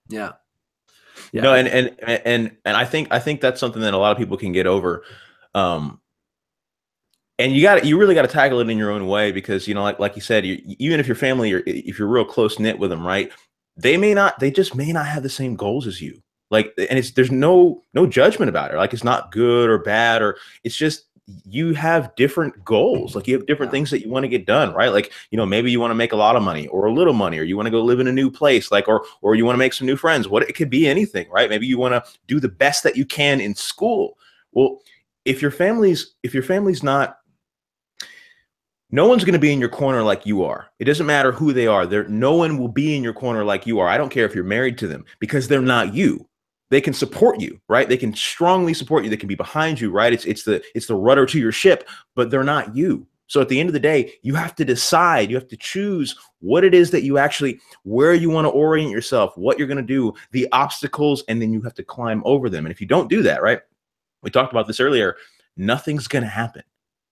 Yeah. Yeah. No, and I think that's something that a lot of people can get over. And you really got to tackle it in your own way, because, you know, like you said, even if your family, or if you're real close knit with them, right, they just may not have the same goals as you. Like, and there's no judgment about it. Like, it's not good or bad, or it's just, you have different goals. Like, you have different things that you want to get done, right? Like, you know, maybe you want to make a lot of money or a little money, or you want to go live in a new place, like, or you want to make some new friends. It could be anything, right? Maybe you want to do the best that you can in school. Well, if your family's not, no one's going to be in your corner like you are. It doesn't matter who they are. No one will be in your corner like you are. I don't care if you're married to them, because they're not you. They can support you, right? They can strongly support you. They can be behind you, right? It's the rudder to your ship, but they're not you. So at the end of the day, you have to decide, you have to choose what it is that you actually, where you want to orient yourself, what you're going to do, the obstacles, and then you have to climb over them. And if you don't do that, right? We talked about this earlier, nothing's going to happen.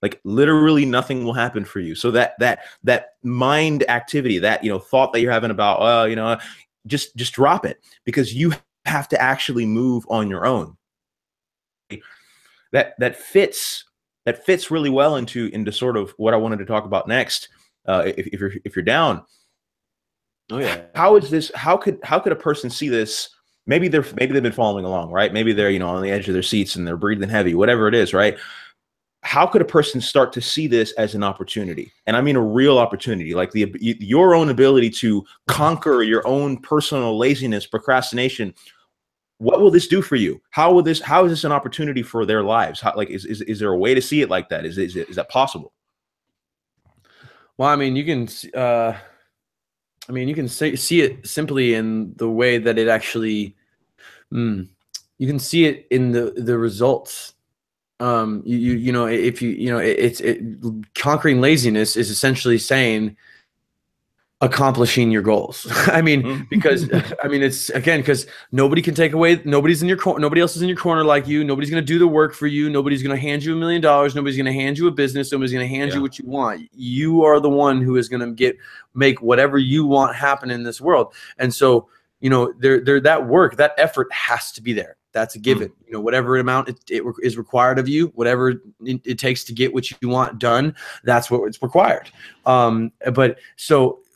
Like, literally nothing will happen for you. So that mind activity, that, you know, thought that you're having about, you know, just drop it, because you have to actually move on your own. That fits really well into sort of what I wanted to talk about next. If you're down. Oh yeah. How could a person see this? Maybe they've been following along, right? Maybe they're, you know, on the edge of their seats and they're breathing heavy, whatever it is, right? How could a person start to see this as an opportunity? And I mean a real opportunity, like your own ability to conquer your own personal laziness, procrastination. What will this do for you? How is this an opportunity for their lives? Is there a way to see it like that? Is that possible? Well, I mean, you can see it simply in the way that it actually, you can see it in the results. Conquering laziness is essentially saying accomplishing your goals. I mean, because nobody can take away, nobody else is in your corner like you. Nobody's going to do the work for you. Nobody's going to hand you $1 million. Nobody's going to hand you a business. Nobody's going to hand you what you want. You are the one who is going to make whatever you want happen in this world. And so, you know, that work, that effort has to be there. That's a given. You know, whatever amount it is required of you, whatever it takes to get what you want done, that's what it's required.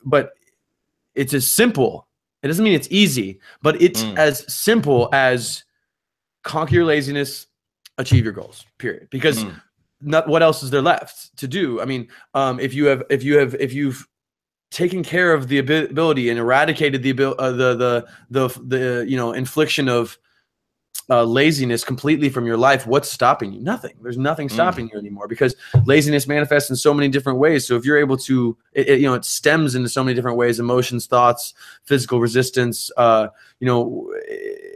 But it's as simple. It doesn't mean it's easy, but it's as simple as conquer your laziness, achieve your goals, period. Because what else is there left to do? I mean, if you've taken care of the ability and eradicated the infliction of laziness completely from your life, what's stopping you? Nothing. There's nothing stopping you anymore, because laziness manifests in so many different ways. So if you're able to, it stems into so many different ways: emotions, thoughts, physical resistance.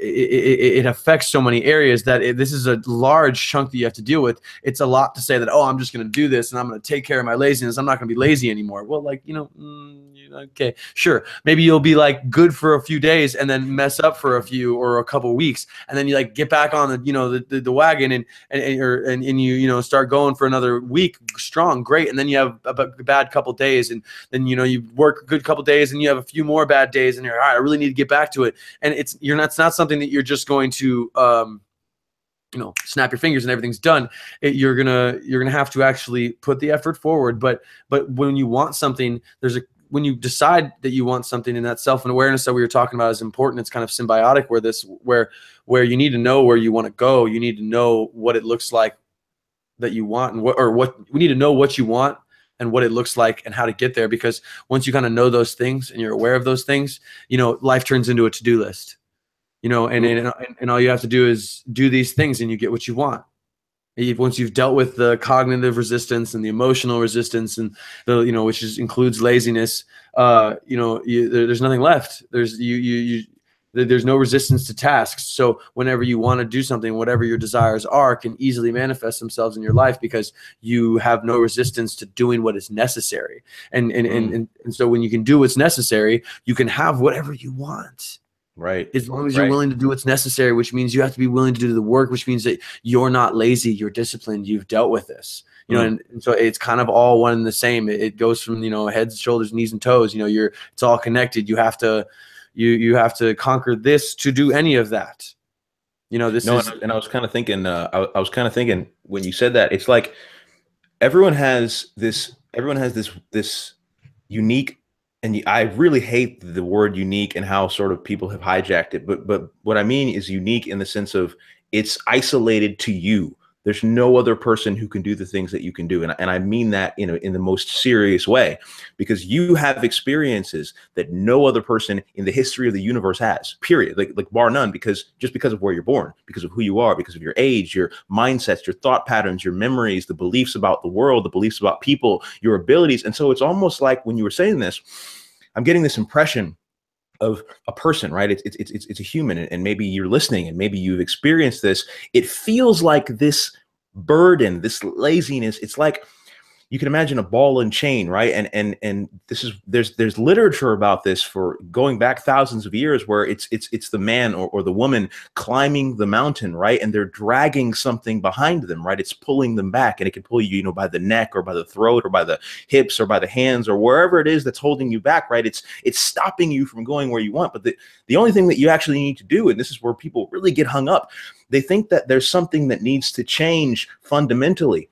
It affects so many areas that this is a large chunk that you have to deal with. It's a lot to say that, oh, I'm just going to do this and I'm going to take care of my laziness. I'm not going to be lazy anymore. Well, okay, sure. Maybe you'll be like good for a few days and then mess up for a few or a couple weeks, and then you like get back on the wagon and you start going for another week strong, great, and then you have a bad couple days, and then you work a good couple days and you have a few more bad days, and you're all right, I really need to get back to it, and it's not something that you're just going to snap your fingers and everything's done. You're gonna have to actually put the effort forward. But when you want something, when you decide that you want something, and that self-awareness that we were talking about is important. It's kind of symbiotic, where you need to know where you want to go. You need to know what it looks like that you want, and we need to know what you want and what it looks like and how to get there. Because once you kind of know those things and you're aware of those things, life turns into a to-do list. And all you have to do is do these things and you get what you want. Once you've dealt with the cognitive resistance and the emotional resistance and which includes laziness, there's nothing left. There's no resistance to tasks. So whenever you want to do something, whatever your desires are can easily manifest themselves in your life, because you have no resistance to doing what is necessary. And so when you can do what's necessary, you can have whatever you want. Right. As long as you're willing to do what's necessary, which means you have to be willing to do the work, which means that you're not lazy, you're disciplined, you've dealt with this. And so it's kind of all one and the same. It goes from heads, shoulders, knees, and toes. It's all connected. You have to conquer this to do any of that. And I was kind of thinking. I was kind of thinking when you said that, it's like everyone has this unique. And I really hate the word unique and how sort of people have hijacked it. But what I mean is unique in the sense of it's isolated to you. There's no other person who can do the things that you can do. And I mean that in the most serious way, because you have experiences that no other person in the history of the universe has, period. Like bar none, because of where you're born, because of who you are, because of your age, your mindsets, your thought patterns, your memories, the beliefs about the world, the beliefs about people, your abilities. And so it's almost like when you were saying this, I'm getting this impression of a person, right? It's a human, and maybe you're listening and maybe you've experienced this. It feels like this burden, this laziness. It's like you can imagine a ball and chain, right? And there's literature about this for going back thousands of years, where it's the man or the woman climbing the mountain, right? And they're dragging something behind them, right? It's pulling them back, and it can pull you, by the neck or by the throat or by the hips or by the hands or wherever it is that's holding you back, right? It's stopping you from going where you want. But the only thing that you actually need to do, and this is where people really get hung up, they think that there's something that needs to change fundamentally.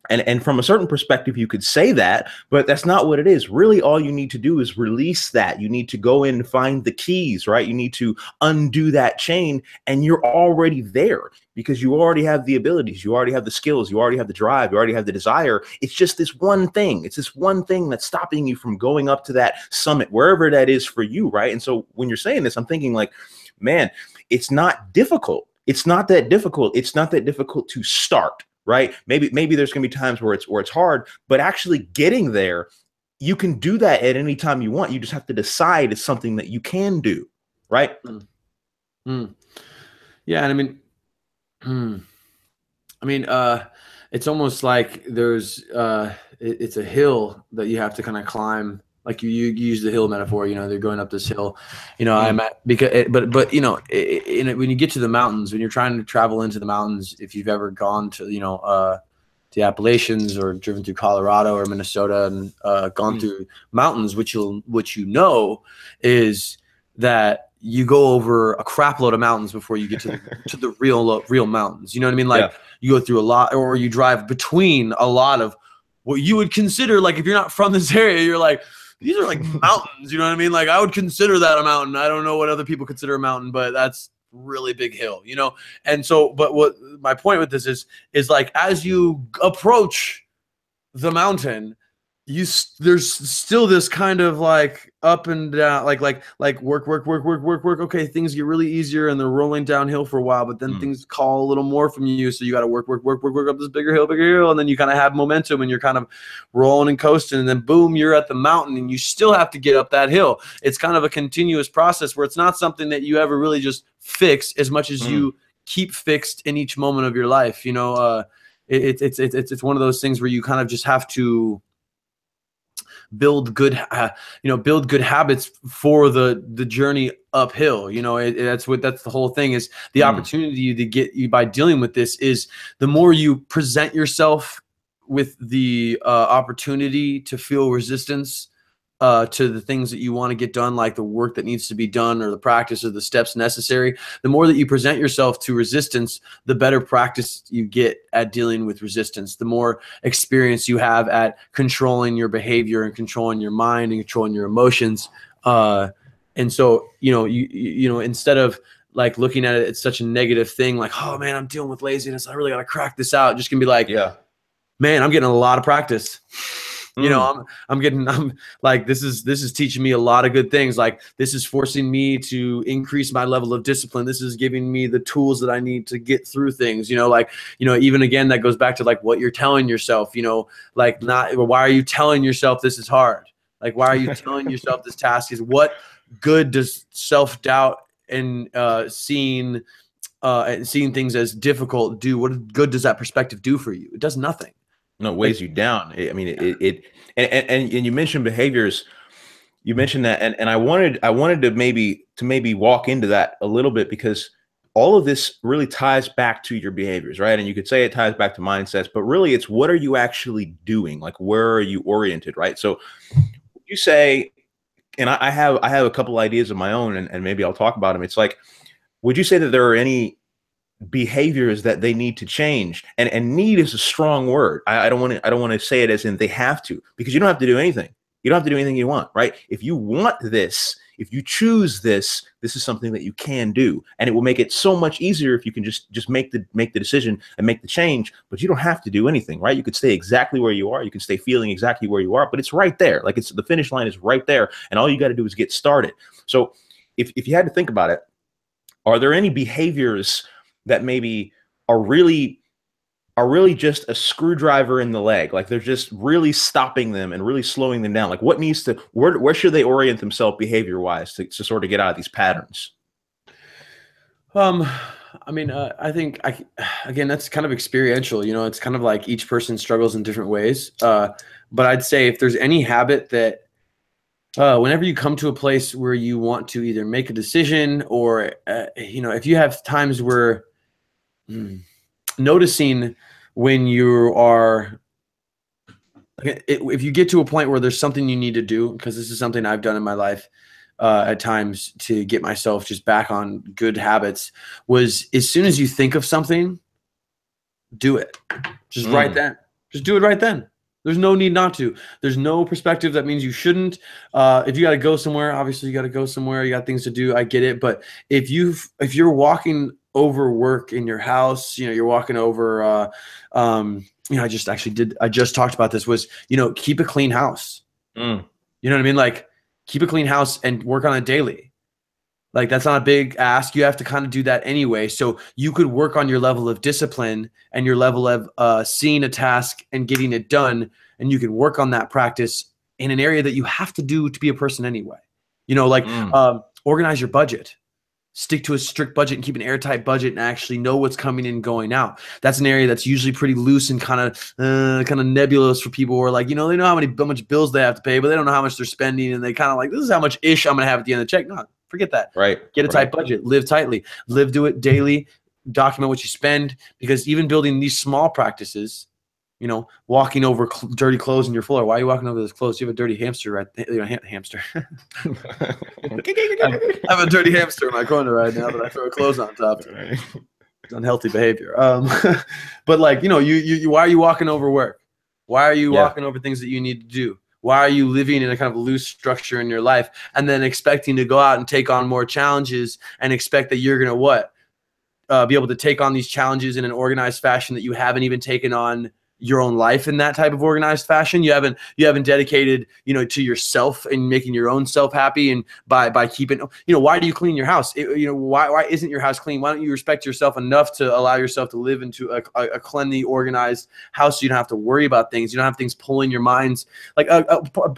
And from a certain perspective, you could say that, but that's not what it is. Really, all you need to do is release that. You need to go in and find the keys, right? You need to undo that chain, and you're already there, because you already have the abilities. You already have the skills. You already have the drive. You already have the desire. It's just this one thing. It's this one thing that's stopping you from going up to that summit, wherever that is for you, right? And so when you're saying this, I'm thinking like, man, it's not difficult. It's not that difficult. It's not that difficult to start. Right? Maybe there's going to be times where it's hard, but actually getting there, you can do that at any time you want. You just have to decide it's something that you can do, right? Yeah, and it's almost like there's it's a hill that you have to kind of climb. Like you use the hill metaphor, they're going up this hill, I'm at, because, but when you get to the mountains, when you're trying to travel into the mountains, if you've ever gone to, the Appalachians or driven through Colorado or Minnesota and gone through mountains, which is that you go over a crap load of mountains before you get to the real mountains. You know what I mean? Like you go through a lot, or you drive between a lot of what you would consider, like, if you're not from this area, you're like, these are like mountains, you know what I mean? Like I would consider that a mountain. I don't know what other people consider a mountain, but that's really big hill, you know? And so, but what my point with this is like, as you approach the mountain, there's still this kind of like up and down, like work. Okay, things get really easier and they're rolling downhill for a while, but then things call a little more from you, so you got to work up this bigger hill, and then you kind of have momentum and you're kind of rolling and coasting, and then boom, you're at the mountain, and you still have to get up that hill. It's kind of a continuous process where it's not something that you ever really just fix as much as you keep fixed in each moment of your life. You know, it's one of those things where you kind of just have to build good habits for the journey uphill. You know, that's the whole thing, is the opportunity to get you by dealing with this is the more you present yourself with the opportunity to feel resistance to the things that you want to get done, like the work that needs to be done or the practice or the steps necessary. The more that you present yourself to resistance, the better practice you get at dealing with resistance, the more experience you have at controlling your behavior and controlling your mind and controlling your emotions. And so, you know, instead of like looking at it, it's such a negative thing, like, oh man, I'm dealing with laziness, I really got to crack this out. Just gonna be like, yeah, man, I'm getting a lot of practice. You know, I'm like, this is teaching me a lot of good things. Like, this is forcing me to increase my level of discipline. This is giving me the tools that I need to get through things, you know, like, you know, even again, that goes back to like what you're telling yourself, you know, like why are you telling yourself this is hard? Like, why are you telling yourself this task is, what good does self-doubt and seeing things as difficult do? What good does that perspective do for you? It does nothing. No, it weighs you down. I mean, and you mentioned behaviors. You mentioned that, and I wanted to maybe walk into that a little bit, because all of this really ties back to your behaviors, right? And you could say it ties back to mindsets, but really it's, what are you actually doing? Like, where are you oriented, right? So you say, and I have a couple ideas of my own, and maybe I'll talk about them. It's like, would you say that there are any behaviors that they need to change? And need is a strong word. I don't want to say it as in they have to, because you don't have to do anything. You don't have to do anything you want, right? If you want this, if you choose this is something that you can do, and it will make it so much easier if you can just make the decision and make the change. But you don't have to do anything, right? You could stay exactly where you are. You can stay feeling exactly where you are, but it's right there. Like, it's the finish line is right there, and all you got to do is get started. So if you had to think about it, are there any behaviors that maybe are really just a screwdriver in the leg? Like, they're just really stopping them and really slowing them down. Like, what needs to, where should they orient themselves behavior wise to sort of get out of these patterns? I mean, I think again, that's kind of experiential, you know, it's kind of like each person struggles in different ways. But I'd say if there's any habit that, whenever you come to a place where you want to either make a decision or, you know, if you have times where noticing when you are, if you get to a point where there's something you need to do, because this is something I've done in my life at times to get myself just back on good habits, was as soon as you think of something, do it. Just right then. Just do it right then. There's no need not to. There's no perspective that means you shouldn't. If you got to go somewhere, obviously you got to go somewhere. You got things to do. I get it. But if you're walking over work in your house, you know, you're walking over, you know, I just talked about this, was, you know, keep a clean house. You know what I mean? Like, keep a clean house and work on it daily. Like, that's not a big ask. You have to kind of do that anyway. So you could work on your level of discipline and your level of seeing a task and getting it done. And you can work on that practice in an area that you have to do to be a person anyway. You know, like organize your budget. Stick to a strict budget and keep an airtight budget and actually know what's coming in and going out. That's an area that's usually pretty loose and kind of nebulous for people who are like, you know, they know how much bills they have to pay, but they don't know how much they're spending. And they kind of like, this is how much ish I'm going to have at the end of the check. No, forget that. Right. Get a tight budget, live tightly, do it daily, document what you spend, because even building these small practices, you know, walking over dirty clothes in your floor. Why are you walking over those clothes? You have a dirty hamster right there. You know, hamster. I have a dirty hamster in my corner right now that I throw clothes on top of. It's unhealthy behavior. But like, you know, you why are you walking over work? Why are you walking over things that you need to do? Why are you living in a kind of loose structure in your life and then expecting to go out and take on more challenges and expect that you're going to what? Be able to take on these challenges in an organized fashion that you haven't even taken on your own life in that type of organized fashion. You haven't dedicated, to yourself and making your own self happy. And by keeping, why do you clean your house? Why isn't your house clean? Why don't you respect yourself enough to allow yourself to live into a cleanly, organized house so you don't have to worry about things. You don't have things pulling your minds. Like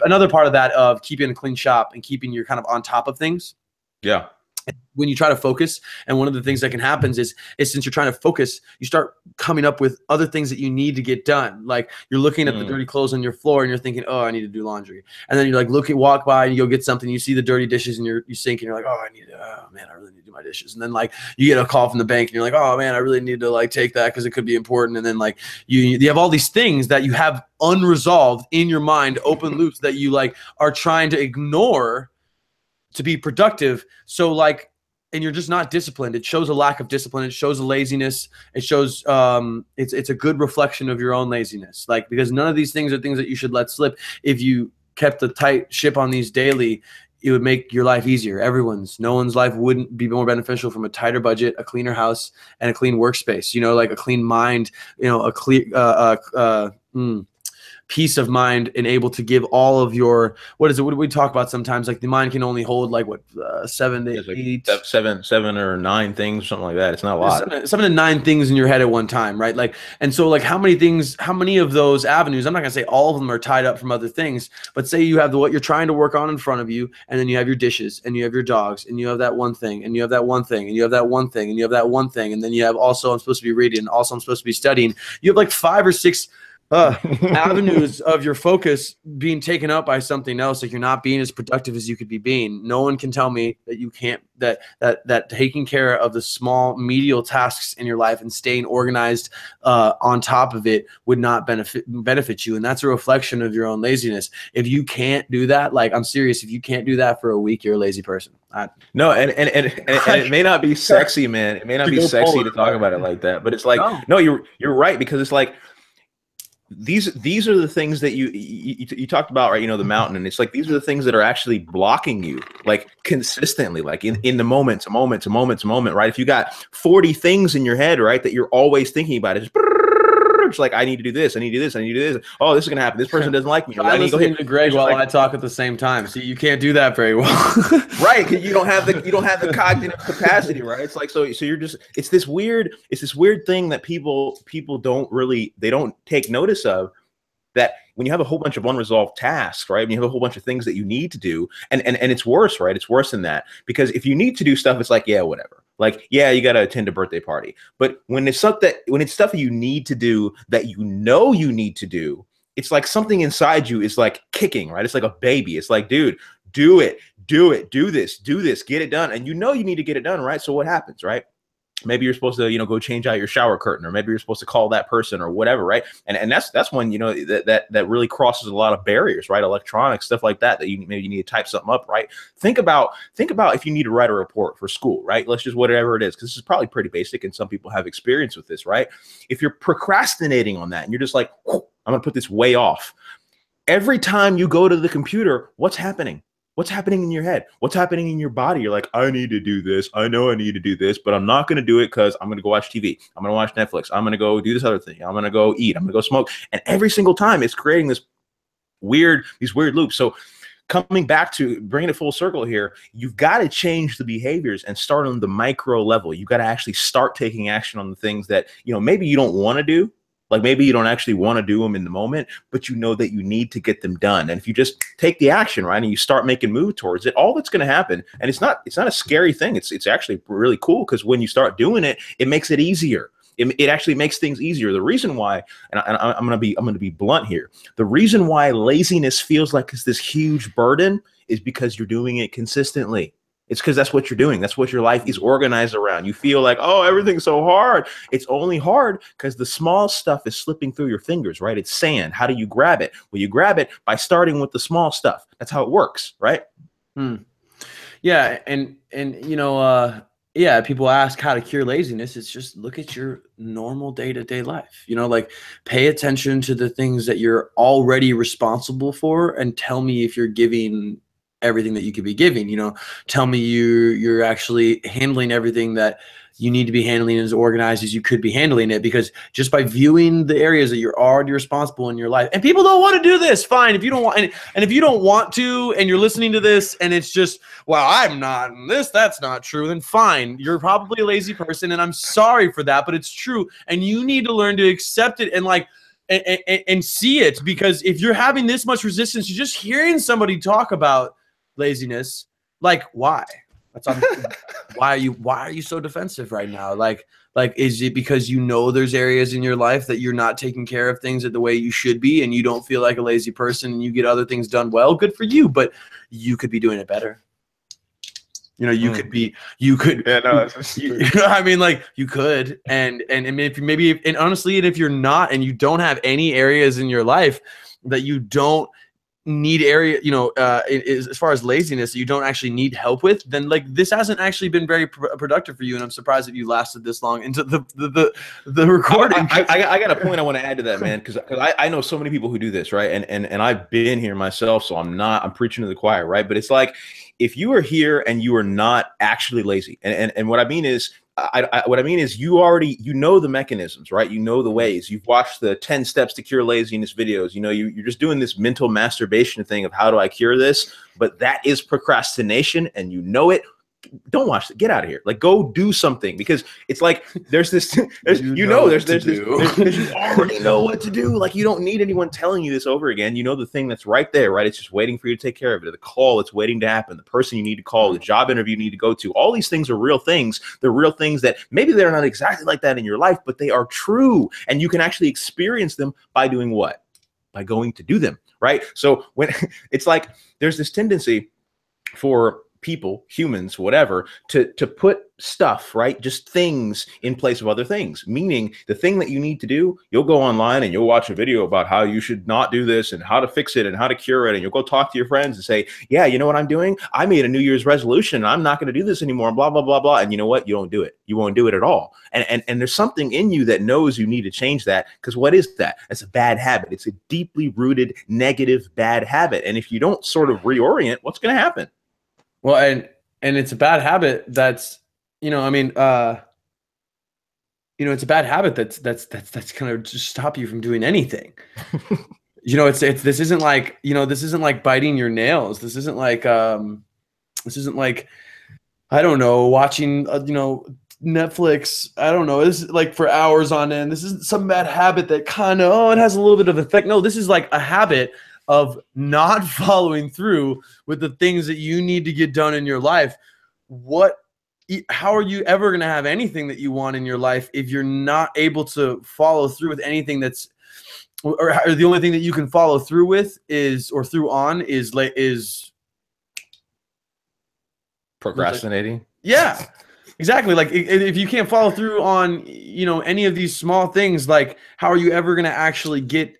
another part of that of keeping a clean shop and keeping your kind of on top of things. Yeah. When you try to focus, and one of the things that can happen is since you're trying to focus, you start coming up with other things that you need to get done. Like you're looking at the dirty clothes on your floor and you're thinking, oh, I need to do laundry. And then you're like, walk by and you go get something. You see the dirty dishes in your sink and you're like, oh, man, I really need to do my dishes. And then like you get a call from the bank and you're like, oh man, I really need to like take that because it could be important. And then like you have all these things that you have unresolved in your mind, open loops that you like are trying to ignore to be productive. So like, and you're just not disciplined. It shows a lack of discipline. It shows a laziness. It shows it's a good reflection of your own laziness. Like, because none of these things are things that you should let slip. If you kept a tight ship on these daily, it would make your life easier. No one's life wouldn't be more beneficial from a tighter budget, a cleaner house, and a clean workspace. Like a clean mind, a clear peace of mind, and able to give all of your, what do we talk about sometimes? Like the mind can only hold like what, 7 to 8, like seven or 9 things, something like that. It's not a lot. 7 to 9 things in your head at one time, right? Like, and so like how many of those avenues, I'm not gonna say all of them are tied up from other things, but say you have what you're trying to work on in front of you, and then you have your dishes, and you have your dogs, and you have that one thing, and you have that one thing, and you have that one thing, and you have that one thing, and then you have also I'm supposed to be reading, and also I'm supposed to be studying. You have like 5 or 6 avenues of your focus being taken up by something else. Like you're not being as productive as you could be being. No one can tell me that you can't, that taking care of the small medial tasks in your life and staying organized on top of it would not benefit you. And that's a reflection of your own laziness. If you can't do that, like I'm serious, if you can't do that for a week, you're a lazy person. No, and it may not be sexy, man. It may not be sexy to talk about it like that, but it's like, no, you're right, because it's like, these are the things that you talked about, right? The mountain, and it's like these are the things that are actually blocking you, like consistently, like in the moment to moment to moment to moment, right? If you got 40 things in your head, right, that you're always thinking about, it's like, I need to do this, I need to do this, I need to do this. Oh, this is gonna happen. This person doesn't like me. I need to go to Greg while I talk at the same time. See, you can't do that very well, right? Because you don't have the cognitive capacity, right? It's like so you're just it's this weird thing that people don't take notice of, that when you have a whole bunch of unresolved tasks, right? When you have a whole bunch of things that you need to do, and it's worse, right? It's worse than that, because if you need to do stuff, it's like, yeah, whatever. Like, yeah, you got to attend a birthday party. But when it's stuff that you need to do, that you need to do, it's like something inside you is like kicking, right? It's like a baby. It's like, dude, do it, do this, get it done. And you need to get it done, right? So what happens, right? Maybe you're supposed to, go change out your shower curtain, or maybe you're supposed to call that person or whatever, right? And that's when, that really crosses a lot of barriers, right? Electronics, stuff like that you maybe need to type something up, right? Think about if you need to write a report for school, right? Let's just whatever it is, because this is probably pretty basic and some people have experience with this, right? If you're procrastinating on that and you're just like, I'm going to put this way off. Every time you go to the computer, what's happening? What's happening in your head? What's happening in your body? You're like, I need to do this. I know I need to do this, but I'm not going to do it because I'm going to go watch TV. I'm going to watch Netflix. I'm going to go do this other thing. I'm going to go eat. I'm going to go smoke. And every single time it's creating these weird loops. So coming back to bringing it full circle here, you've got to change the behaviors and start on the micro level. You've got to actually start taking action on the things that, maybe you don't want to do. Like maybe you don't actually want to do them in the moment, but you know that you need to get them done. And if you just take the action, right, and you start making move towards it, all that's going to happen, and it's not a scary thing. It's actually really cool, because when you start doing it, it makes it easier. It actually makes things easier. The reason why, and I'm going to be blunt here, the reason why laziness feels like it's this huge burden is because you're doing it consistently. It's because that's what you're doing. That's what your life is organized around. You feel like, oh, everything's so hard. It's only hard because the small stuff is slipping through your fingers, right? It's sand. How do you grab it? Well, you grab it by starting with the small stuff. That's how it works, right? Yeah, and yeah, people ask how to cure laziness. It's just look at your normal day-to-day life. You know, like pay attention to the things that you're already responsible for and tell me if you're giving everything that you could be giving. You know, tell me you're actually handling everything that you need to be handling as organized as you could be handling it, because just by viewing the areas that you're already responsible in your life, and people don't want to do this, fine. If you don't want, and if you don't want to, and you're listening to this and it's just, well, I'm not this, that's not true, then fine. You're probably a lazy person, and I'm sorry for that, but it's true. And you need to learn to accept it and like, and see it, because if you're having this much resistance to just hearing somebody talk about laziness, like why? That's why are you so defensive right now? Like is it because you know there's areas in your life that you're not taking care of things the way you should be, and you don't feel like a lazy person and you get other things done well? Good for you, but you could be doing it better. You know, you could, yeah, no, you know, I mean, like you could, and if maybe, and honestly, and if you're not, and you don't have any areas in your life that you don't need as far as laziness, you don't actually need help with, then like this hasn't actually been very productive for you. And I'm surprised that you lasted this long into the recording. I got a point I want to add to that, man, because I know so many people who do this, right? And I've been here myself, so I'm preaching to the choir, right? But it's like, if you are here and you are not actually lazy, and what I mean is, what I mean is you know the mechanisms, right? You know the ways. You've watched the 10 steps to cure laziness videos. You know, you're just doing this mental masturbation thing of how do I cure this? But that is procrastination, and you know it. Don't watch it. Get out of here. Like, go do something, because it's like there's this, there's you already know what to do. Like, you don't need anyone telling you this over again. You know the thing that's right there, right? It's just waiting for you to take care of it. The call that's waiting to happen, the person you need to call, the job interview you need to go to. All these things are real things. They're real things that maybe they're not exactly like that in your life, but they are true, and you can actually experience them by doing what? By going to do them, right? So when it's like there's this tendency for people, humans, whatever, to put stuff, right? Just things in place of other things. Meaning the thing that you need to do, you'll go online and you'll watch a video about how you should not do this and how to fix it and how to cure it. And you'll go talk to your friends and say, yeah, you know what I'm doing? I made a New Year's resolution and I'm not going to do this anymore, blah, blah, blah, blah. And you know what? You don't do it. You won't do it at all. And there's something in you that knows you need to change that, because what is that? It's a bad habit. It's a deeply rooted negative bad habit. And if you don't sort of reorient, what's going to happen? Well, and it's a bad habit that's, it's a bad habit that's going to just stop you from doing anything. This isn't like biting your nails. This isn't like, I don't know, watching, Netflix. I don't know. This is like for hours on end. This isn't some bad habit that kind of, it has a little bit of effect. No, this is like a habit of not following through with the things that you need to get done in your life. How are you ever going to have anything that you want in your life if you're not able to follow through with anything that's, or the only thing that you can follow through with is procrastinating? Yeah, exactly. Like if you can't follow through on, any of these small things, like how are you ever going to actually get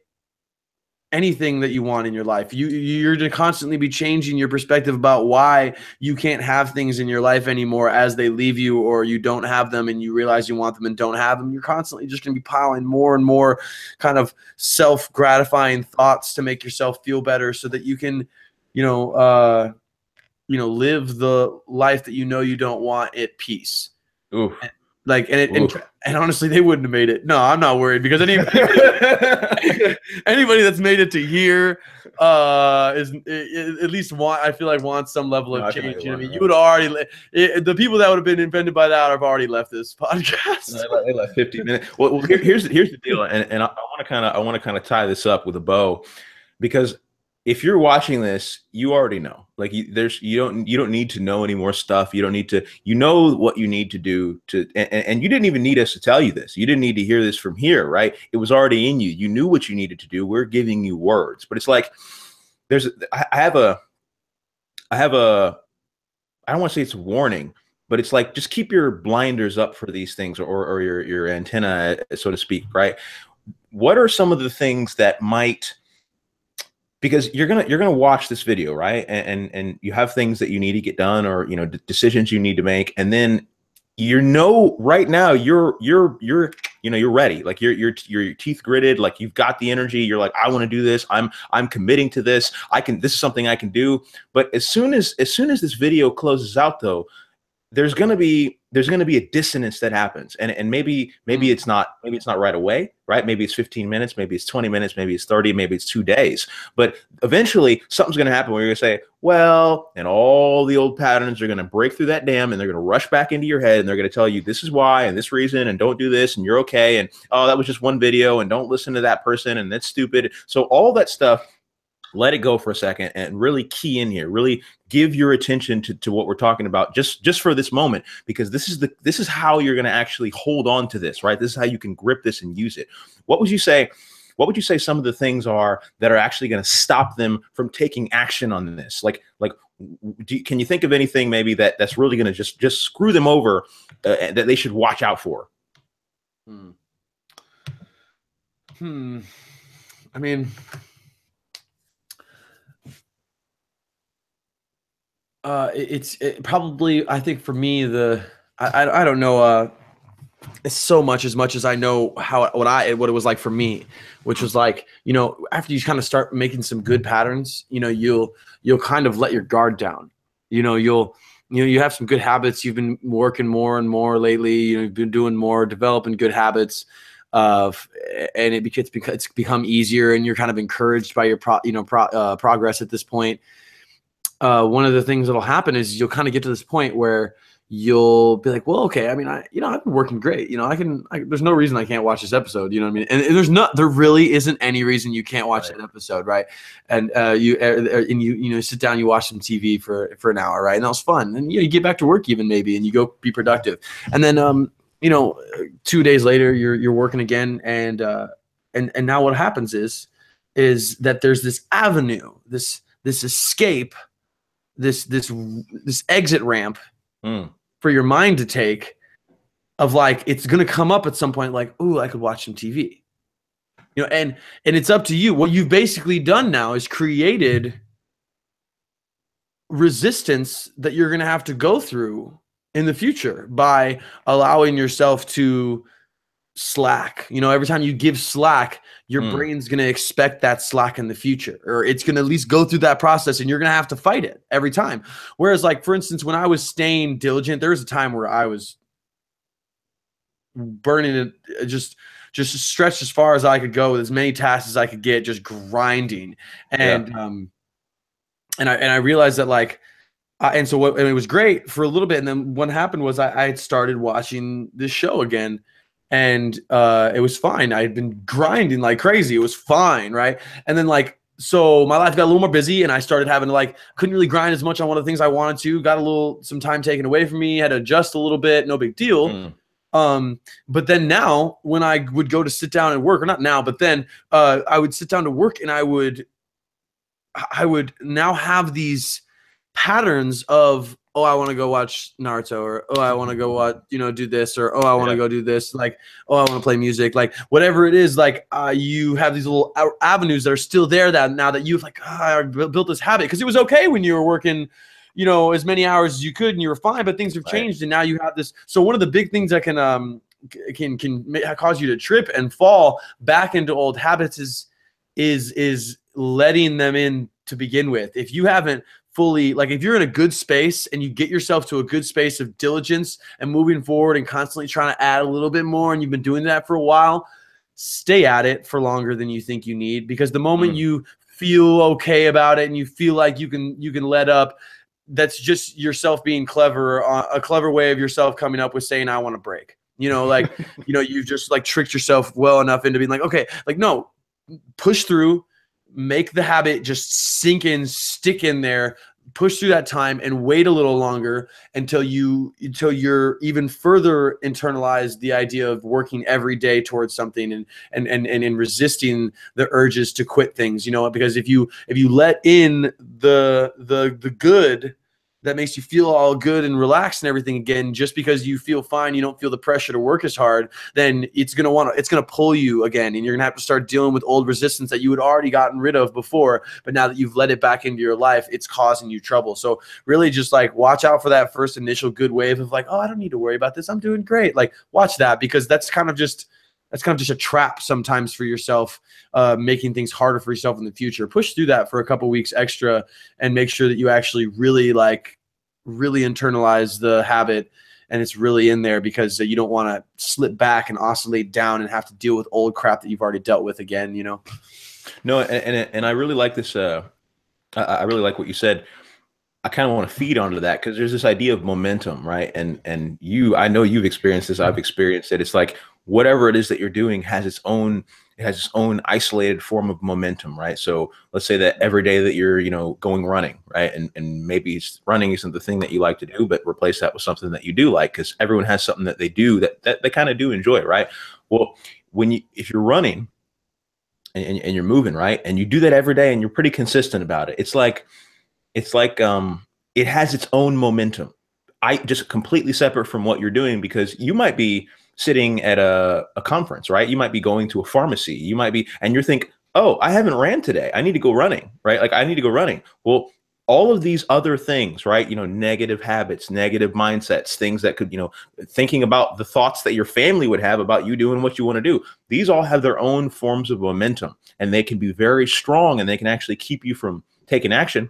anything that you want in your life? You're to constantly be changing your perspective about why you can't have things in your life anymore as they leave you, or you don't have them and you realize you want them and don't have them. You're constantly just going to be piling more and more kind of self-gratifying thoughts to make yourself feel better so that you can, live the life that you don't want at peace. Oof. And honestly, they wouldn't have made it. No, I'm not worried, because anybody that's made it to here is at least wants some level of change. You know what I mean? You would already the people that would have been offended by that have already left this podcast. They left 50 minutes. Well, here's the deal, and I want to kind of tie this up with a bow, because if you're watching this, you already know. Like you don't need to know any more stuff. You don't need to. You know what you need to do to, and you didn't even need us to tell you this. You didn't need to hear this from here, right? It was already in you. You knew what you needed to do. We're giving you words, but it's like I have a. I don't want to say it's a warning, but it's like just keep your blinders up for these things, or your antenna, so to speak, right? What are some of the things that might? Because you're gonna watch this video, right? And you have things that you need to get done, or decisions you need to make, and then right now you're ready. Like your teeth gritted, like you've got the energy. You're like, I want to do this. I'm committing to this. This is something I can do. But as soon as this video closes out, though, there's gonna be a dissonance that happens, and maybe it's not right away, right? Maybe it's 15 minutes, maybe it's 20 minutes, maybe it's 30, maybe it's 2 days, but eventually something's gonna happen where you're gonna say, well, and all the old patterns are gonna break through that dam, and they're gonna rush back into your head, and they're gonna tell you this is why and this reason, and don't do this, and you're okay, and oh, that was just one video, and don't listen to that person, and that's stupid. So all that stuff, let it go for a second and really key in here. Really give your attention to what we're talking about just for this moment, because this is how you're going to actually hold on to this, right? This is how you can grip this and use it. What would you say some of the things are that are actually going to stop them from taking action on this? Can you think of anything maybe that's really going to just screw them over, that they should watch out for? I mean, it's probably, I think for me, I don't know it's so much as I know what it was like for me, which was like, after you kind of start making some good patterns, you'll kind of let your guard down. You have some good habits. You've been working more and more lately. You've been doing more, developing good habits, and it's become easier, and you're kind of encouraged by your progress at this point. One of the things that'll happen is you'll kind of get to this point where you'll be like, well, okay, I mean, I've been working great. There's no reason I can't watch this episode. You know what I mean? And there really isn't any reason you can't watch that episode, right? And you sit down, you watch some TV for an hour, right? And that was fun. And you get back to work even maybe, and you go be productive. And then 2 days later, you're working again, and now what happens is that there's this avenue, this escape, this exit ramp for your mind to take, of like, it's going to come up at some point like, ooh, I could watch some TV, and it's up to you. What you've basically done now is created resistance that you're going to have to go through in the future by allowing yourself to slack. Every time you give slack, your brain's going to expect that slack in the future, or it's going to at least go through that process, and you're going to have to fight it every time. Whereas, like, for instance, when I was staying diligent, there was a time where I was burning it, just stretched as far as I could go with as many tasks as I could get, just grinding. And I realized that, like, and it was great for a little bit. And then what happened was I had started watching this show again, and it was fine. I had been grinding like crazy. It was fine, right? And then, like, so my life got a little more busy, and I started having to, like, couldn't really grind as much on one of the things I wanted to. Got some time taken away from me. Had to adjust a little bit. No big deal. But then now, when I would go to sit down and work, or not now, but then I would sit down to work, and I would now have these patterns of, oh, I want to go watch Naruto, or oh, I want to go watch, do this, or oh, I want to go do this, like, oh, I want to play music, like, whatever it is, like, you have these little avenues that are still there, that now that you've, like, I built this habit, because it was okay when you were working, as many hours as you could, and you were fine, but things have changed, and now you have this. So one of the big things that can cause you to trip and fall back into old habits is letting them in to begin with. If you haven't fully, like, if you're in a good space and you get yourself to a good space of diligence and moving forward and constantly trying to add a little bit more, and you've been doing that for a while, stay at it for longer than you think you need, because the moment you feel okay about it and you feel like you can let up, that's just yourself being clever, a clever way of yourself coming up with saying, I want to break, you've just, like, tricked yourself well enough into being like, okay, like, no, push through, make the habit just sink in, stick in there, push through that time, and wait a little longer until you're even further internalized the idea of working every day towards something, and resisting the urges to quit things, because if you let in the good, that makes you feel all good and relaxed and everything again, just because you feel fine, you don't feel the pressure to work as hard, then it's going to pull you again. And you're going to have to start dealing with old resistance that you had already gotten rid of before. But now that you've let it back into your life, it's causing you trouble. So really just like watch out for that first initial good wave of like, oh, I don't need to worry about this, I'm doing great. Like watch that, because that's kind of just a trap sometimes for yourself, making things harder for yourself in the future. Push through that for a couple weeks extra and make sure that you actually really internalize the habit and it's really in there, because you don't want to slip back and oscillate down and have to deal with old crap that you've already dealt with again, you know? No, and I really like this. I really like what you said. I kind of want to feed onto that, because there's this idea of momentum, right? And I know you've experienced this. I've experienced it. It's like whatever it is that you're doing has its own isolated form of momentum, right? So let's say that every day that you're, going running, right? And maybe running isn't the thing that you like to do, but replace that with something that you do like, because everyone has something that they do that they kind of do enjoy, right? Well, if you're running and you're moving, right, and you do that every day and you're pretty consistent about it, it's like it has its own momentum. I just completely separate from what you're doing, because you might be sitting at a conference, right? You might be going to a pharmacy. You might be, and you're thinking, oh, I haven't ran today, I need to go running, right? Like I need to go running. Well, all of these other things, right? Negative habits, negative mindsets, things that could, thinking about the thoughts that your family would have about you doing what you want to do. These all have their own forms of momentum, and they can be very strong, and they can actually keep you from taking action.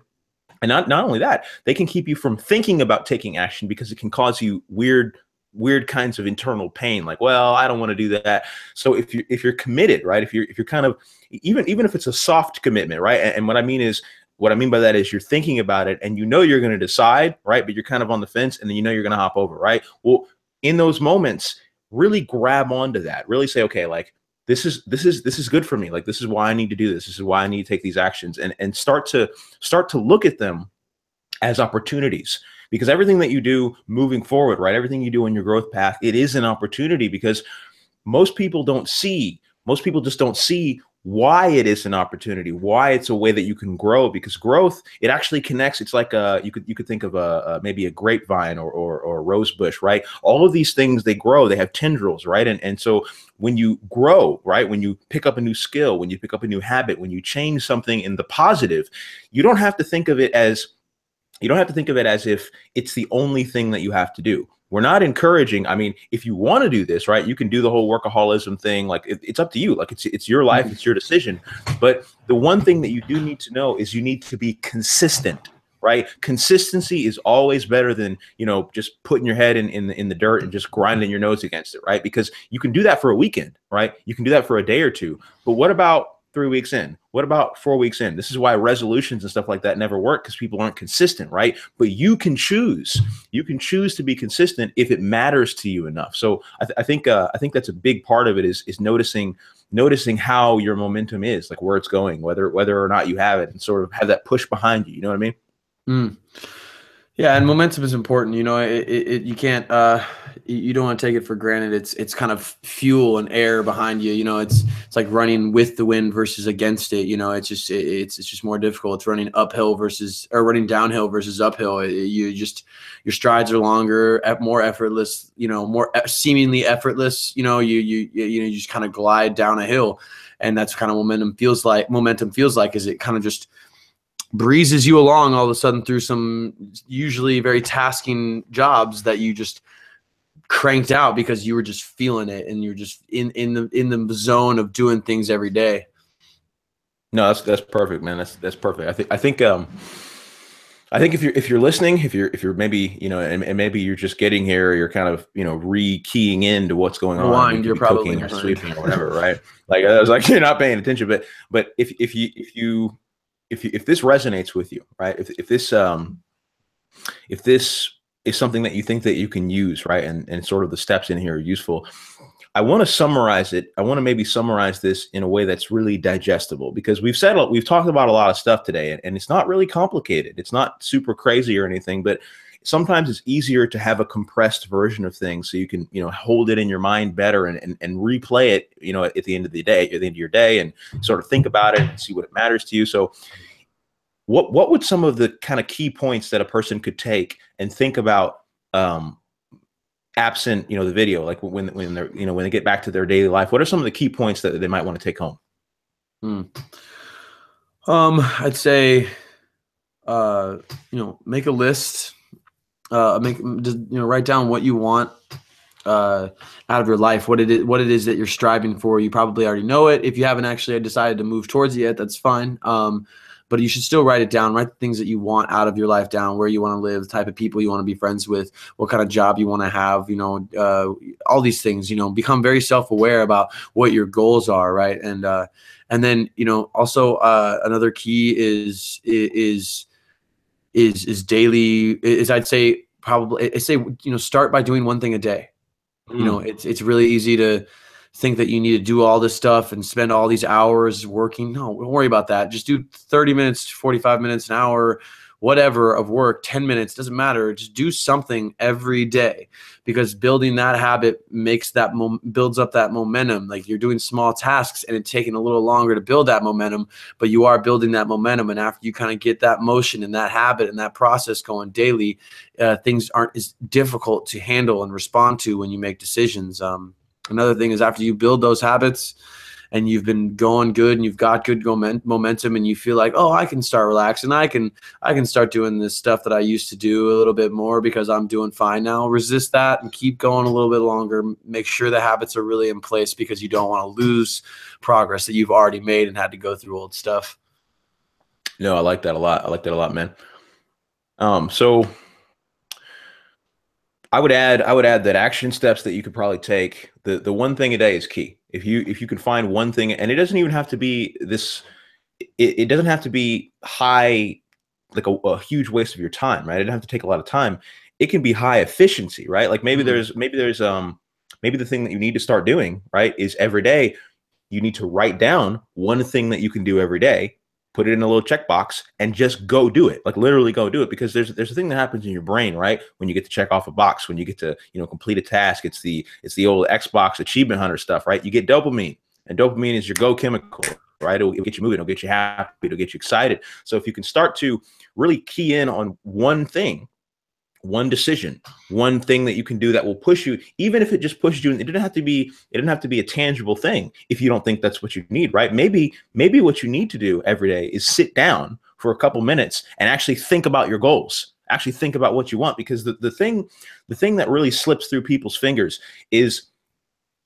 And not only that, they can keep you from thinking about taking action, because it can cause you weird kinds of internal pain. Like, well, I don't want to do that. So if you're committed, right? If you're kind of, even if it's a soft commitment, right? And what I mean by that is you're thinking about it and you're going to decide, right? But you're kind of on the fence, and then you're going to hop over, right? Well, in those moments, really grab onto that. Really say, okay, like, this is good for me. Like, this is why I need to do this. This is why I need to take these actions, and start to look at them as opportunities, because everything that you do moving forward, right? Everything you do on your growth path, it is an opportunity, because most people just don't see why it is an opportunity, why it's a way that you can grow, because growth, it actually connects. It's like you could think of maybe a grapevine or a rose bush, right? All of these things, they grow, they have tendrils, right? And so when you grow, right, when you pick up a new skill, when you pick up a new habit, when you change something in the positive, you don't have to think of it as if it's the only thing that you have to do. We're not encouraging. I mean, if you want to do this, right, you can do the whole workaholism thing. Like it's up to you. Like it's your life, it's your decision. But the one thing that you do need to know is you need to be consistent, right? Consistency is always better than, just putting your head in the dirt and just grinding your nose against it, right? Because you can do that for a weekend, right? You can do that for a day or two. But what about 3 weeks in? What about 4 weeks in? This is why resolutions and stuff like that never work, because people aren't consistent, right? But you can choose to be consistent if it matters to you enough. So I think that's a big part of it, is noticing how your momentum is, like where it's going, whether or not you have it, and sort of have that push behind you. You know what I mean? Mm. Yeah, and momentum is important. You can't, you don't want to take it for granted. It's kind of fuel and air behind you. It's like running with the wind versus against it. It's just more difficult. It's running running downhill versus uphill. Your strides are longer, more effortless. More seemingly effortless. You just kind of glide down a hill, and that's kind of momentum feels like. Is it kind of just breezes you along all of a sudden through some usually very tasking jobs that you just cranked out because you were just feeling it, and you're just in the zone of doing things every day. No, that's perfect, man. That's perfect. I think if you're listening, if you're maybe, and maybe you're just getting here, you're kind of, re-keying into what's going on. You're probably cooking or sleeping or whatever, right? Like I was like, you're not paying attention, but if this resonates with you, right? If this is something that you think that you can use, right? And sort of the steps in here are useful. I want to summarize it. I want to maybe summarize this in a way that's really digestible, because we've talked about a lot of stuff today, and it's not really complicated. It's not super crazy or anything, but sometimes it's easier to have a compressed version of things, so you can, hold it in your mind better and replay it, at the end of your day, and sort of think about it and see what it matters to you. So what would some of the kind of key points that a person could take and think about, absent, the video, like when they're, when they get back to their daily life? What are some of the key points that they might want to take home? I'd say, make a list, write down what you want out of your life, what it is that you're striving for. You probably already know it. If you haven't actually decided to move towards it yet, that's fine. But you should still write it down. Write the things that you want out of your life down, where you want to live, the type of people you want to be friends with, what kind of job you want to have, all these things. Become very self-aware about what your goals are, right? And then also another key is daily. I'd say start by doing one thing a day. It's really easy to think that you need to do all this stuff and spend all these hours working. No, don't worry about that. Just do 30 minutes, 45 minutes, an hour, whatever of work, 10 minutes, doesn't matter. Just do something every day, because building that habit builds up that momentum. Like, you're doing small tasks and it's taking a little longer to build that momentum, but you are building that momentum. And after you kind of get that motion and that habit and that process going daily, things aren't as difficult to handle and respond to when you make decisions. Another thing is, after you build those habits and you've been going good and you've got good momentum and you feel like, oh, I can start relaxing, I can start doing this stuff that I used to do a little bit more because I'm doing fine now. Resist that and keep going a little bit longer. Make sure the habits are really in place, because you don't want to lose progress that you've already made and had to go through old stuff. No, I like that a lot, man. So I would add that action steps that you could probably take. The one thing a day is key. If you can find one thing, and it doesn't even have to be this, it doesn't have to be high, like a huge waste of your time, right? It doesn't have to take a lot of time. It can be high efficiency, right? Like maybe there's maybe the thing that you need to start doing, right, is every day you need to write down one thing that you can do every day, put it in a little checkbox, and just go do it. Like, literally go do it, because there's a thing that happens in your brain, right? When you get to check off a box, when you get to, complete a task, it's the old Xbox achievement hunter stuff, right? You get dopamine, and dopamine is your go chemical, right? It'll get you moving, it'll get you happy, it'll get you excited. So if you can start to really key in on one thing, one decision, one thing that you can do that will push you, even if it just pushes you, it didn't have to be a tangible thing if you don't think that's what you need, right? Maybe what you need to do every day is sit down for a couple minutes and actually think about your goals, actually think about what you want. Because the thing that really slips through people's fingers is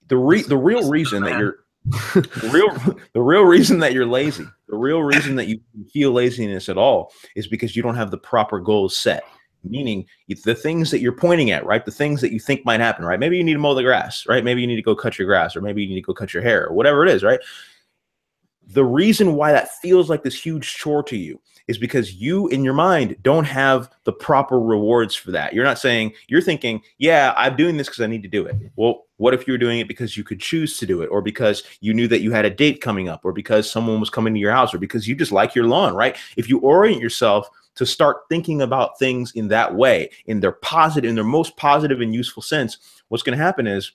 the real reason that you're the real reason that you're lazy, the real reason that you feel laziness at all, is because you don't have the proper goals set. Meaning the things that you're pointing at, right? The things that you think might happen, right? Maybe you need to mow the grass, right? Maybe you need to go cut your grass, or maybe you need to go cut your hair, or whatever it is, right? The reason why that feels like this huge chore to you is because you, in your mind, don't have the proper rewards for that. You're thinking, yeah, I'm doing this because I need to do it. Well, what if you're doing it because you could choose to do it, or because you knew that you had a date coming up, or because someone was coming to your house, or because you just like your lawn, right? If you orient yourself to start thinking about things in that way, in their most positive and useful sense, what's going to happen is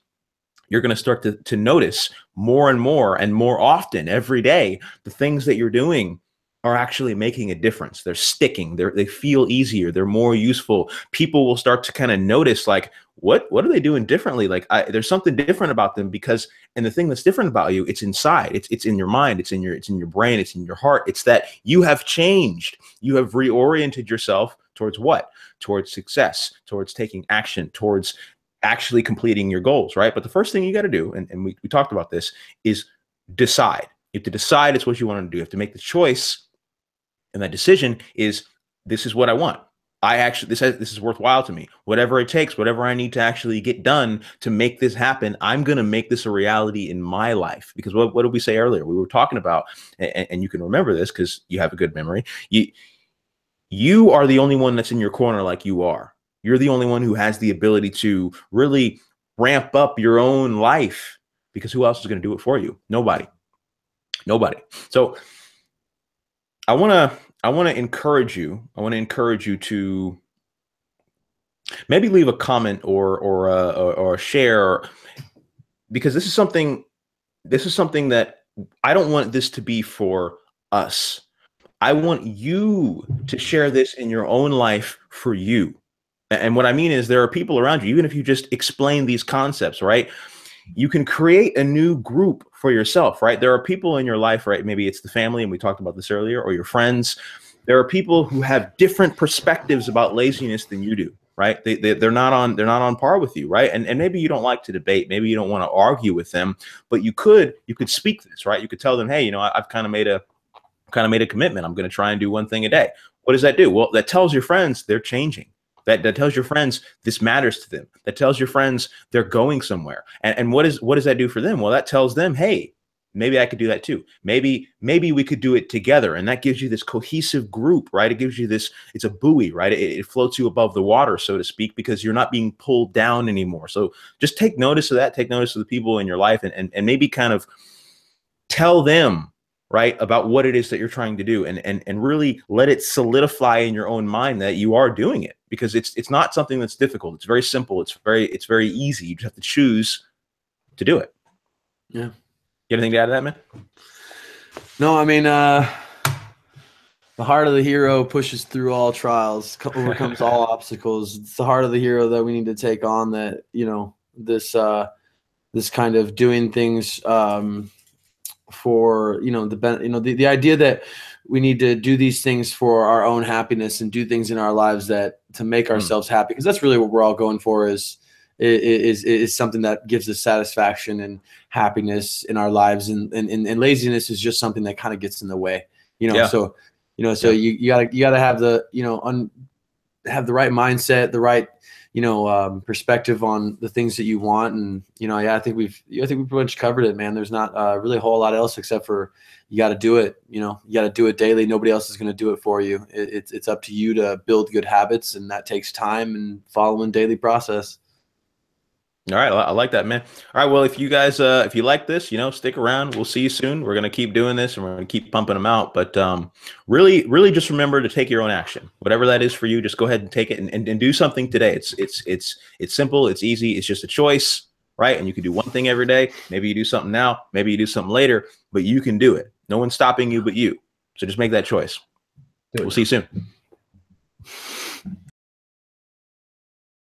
you're going to start to notice more and more often every day, the things that you're doing are actually making a difference. They're sticking. They feel easier. They're more useful. People will start to kind of notice, like, what are they doing differently? Like, there's something different about them, and the thing that's different about you, it's inside. It's in your mind. It's in your brain. It's in your heart. It's that you have changed. You have reoriented yourself towards what? Towards success, towards taking action, towards actually completing your goals, right? But the first thing you got to do, and we talked about this, is decide. You have to decide it's what you want to do. You have to make the choice, and that decision is, this is what I want. This is worthwhile to me. Whatever it takes, whatever I need to actually get done to make this happen, I'm going to make this a reality in my life. Because what did we say earlier? We were talking about, and you can remember this because you have a good memory. You are the only one that's in your corner like you are. You're the only one who has the ability to really ramp up your own life, because who else is going to do it for you? Nobody. So I want to encourage you. I want to encourage you to maybe leave a comment or a share, because this is something that I don't want this to be for us. I want you to share this in your own life for you. And what I mean is there are people around you, even if you just explain these concepts, right? You can create a new group for yourself, right? There are people in your life, right? Maybe it's the family, and we talked about this earlier, or your friends. There are people who have different perspectives about laziness than you do, right? They're not on par with you, right? And maybe you don't like to debate, maybe you don't want to argue with them, but you could speak this, right? You could tell them, hey, I've kind of made a commitment. I'm going to try and do one thing a day. What does that do? Well, that tells your friends they're changing. That tells your friends this matters to them. That tells your friends they're going somewhere. And what does that do for them? Well, that tells them, hey, maybe I could do that too. Maybe we could do it together. And that gives you this cohesive group, right? It gives you this, it's a buoy, right? It floats you above the water, so to speak, because you're not being pulled down anymore. So just take notice of that. Take notice of the people in your life, and maybe kind of tell them, right, about what it is that you're trying to do, and really let it solidify in your own mind that you are doing it, because it's not something that's difficult. It's very simple. It's very easy. You just have to choose to do it. Yeah. You have anything to add to that, man? No, I mean, the heart of the hero pushes through all trials, overcomes all obstacles. It's the heart of the hero that we need to take on, that, this kind of doing things, for the idea that we need to do these things for our own happiness and do things in our lives that to make ourselves happy, because that's really what we're all going for, is something that gives us satisfaction and happiness in our lives, and laziness is just something that kind of gets in the way, so you gotta have the have the right mindset, the right perspective on the things that you want. And I think we've pretty much covered it, man. There's not really a whole lot else, except for you got to do it. You got to do it daily. Nobody else is going to do it for you. It's up to you to build good habits, and that takes time and following daily process. All right, I like that, man. All right, well, if you guys, if you like this, stick around. We'll see you soon. We're gonna keep doing this, and we're gonna keep pumping them out. But really, just remember to take your own action, whatever that is for you. Just go ahead and take it and do something today. It's simple. It's easy. It's just a choice, right? And you can do one thing every day. Maybe you do something now. Maybe you do something later. But you can do it. No one's stopping you but you. So just make that choice. We'll see you soon.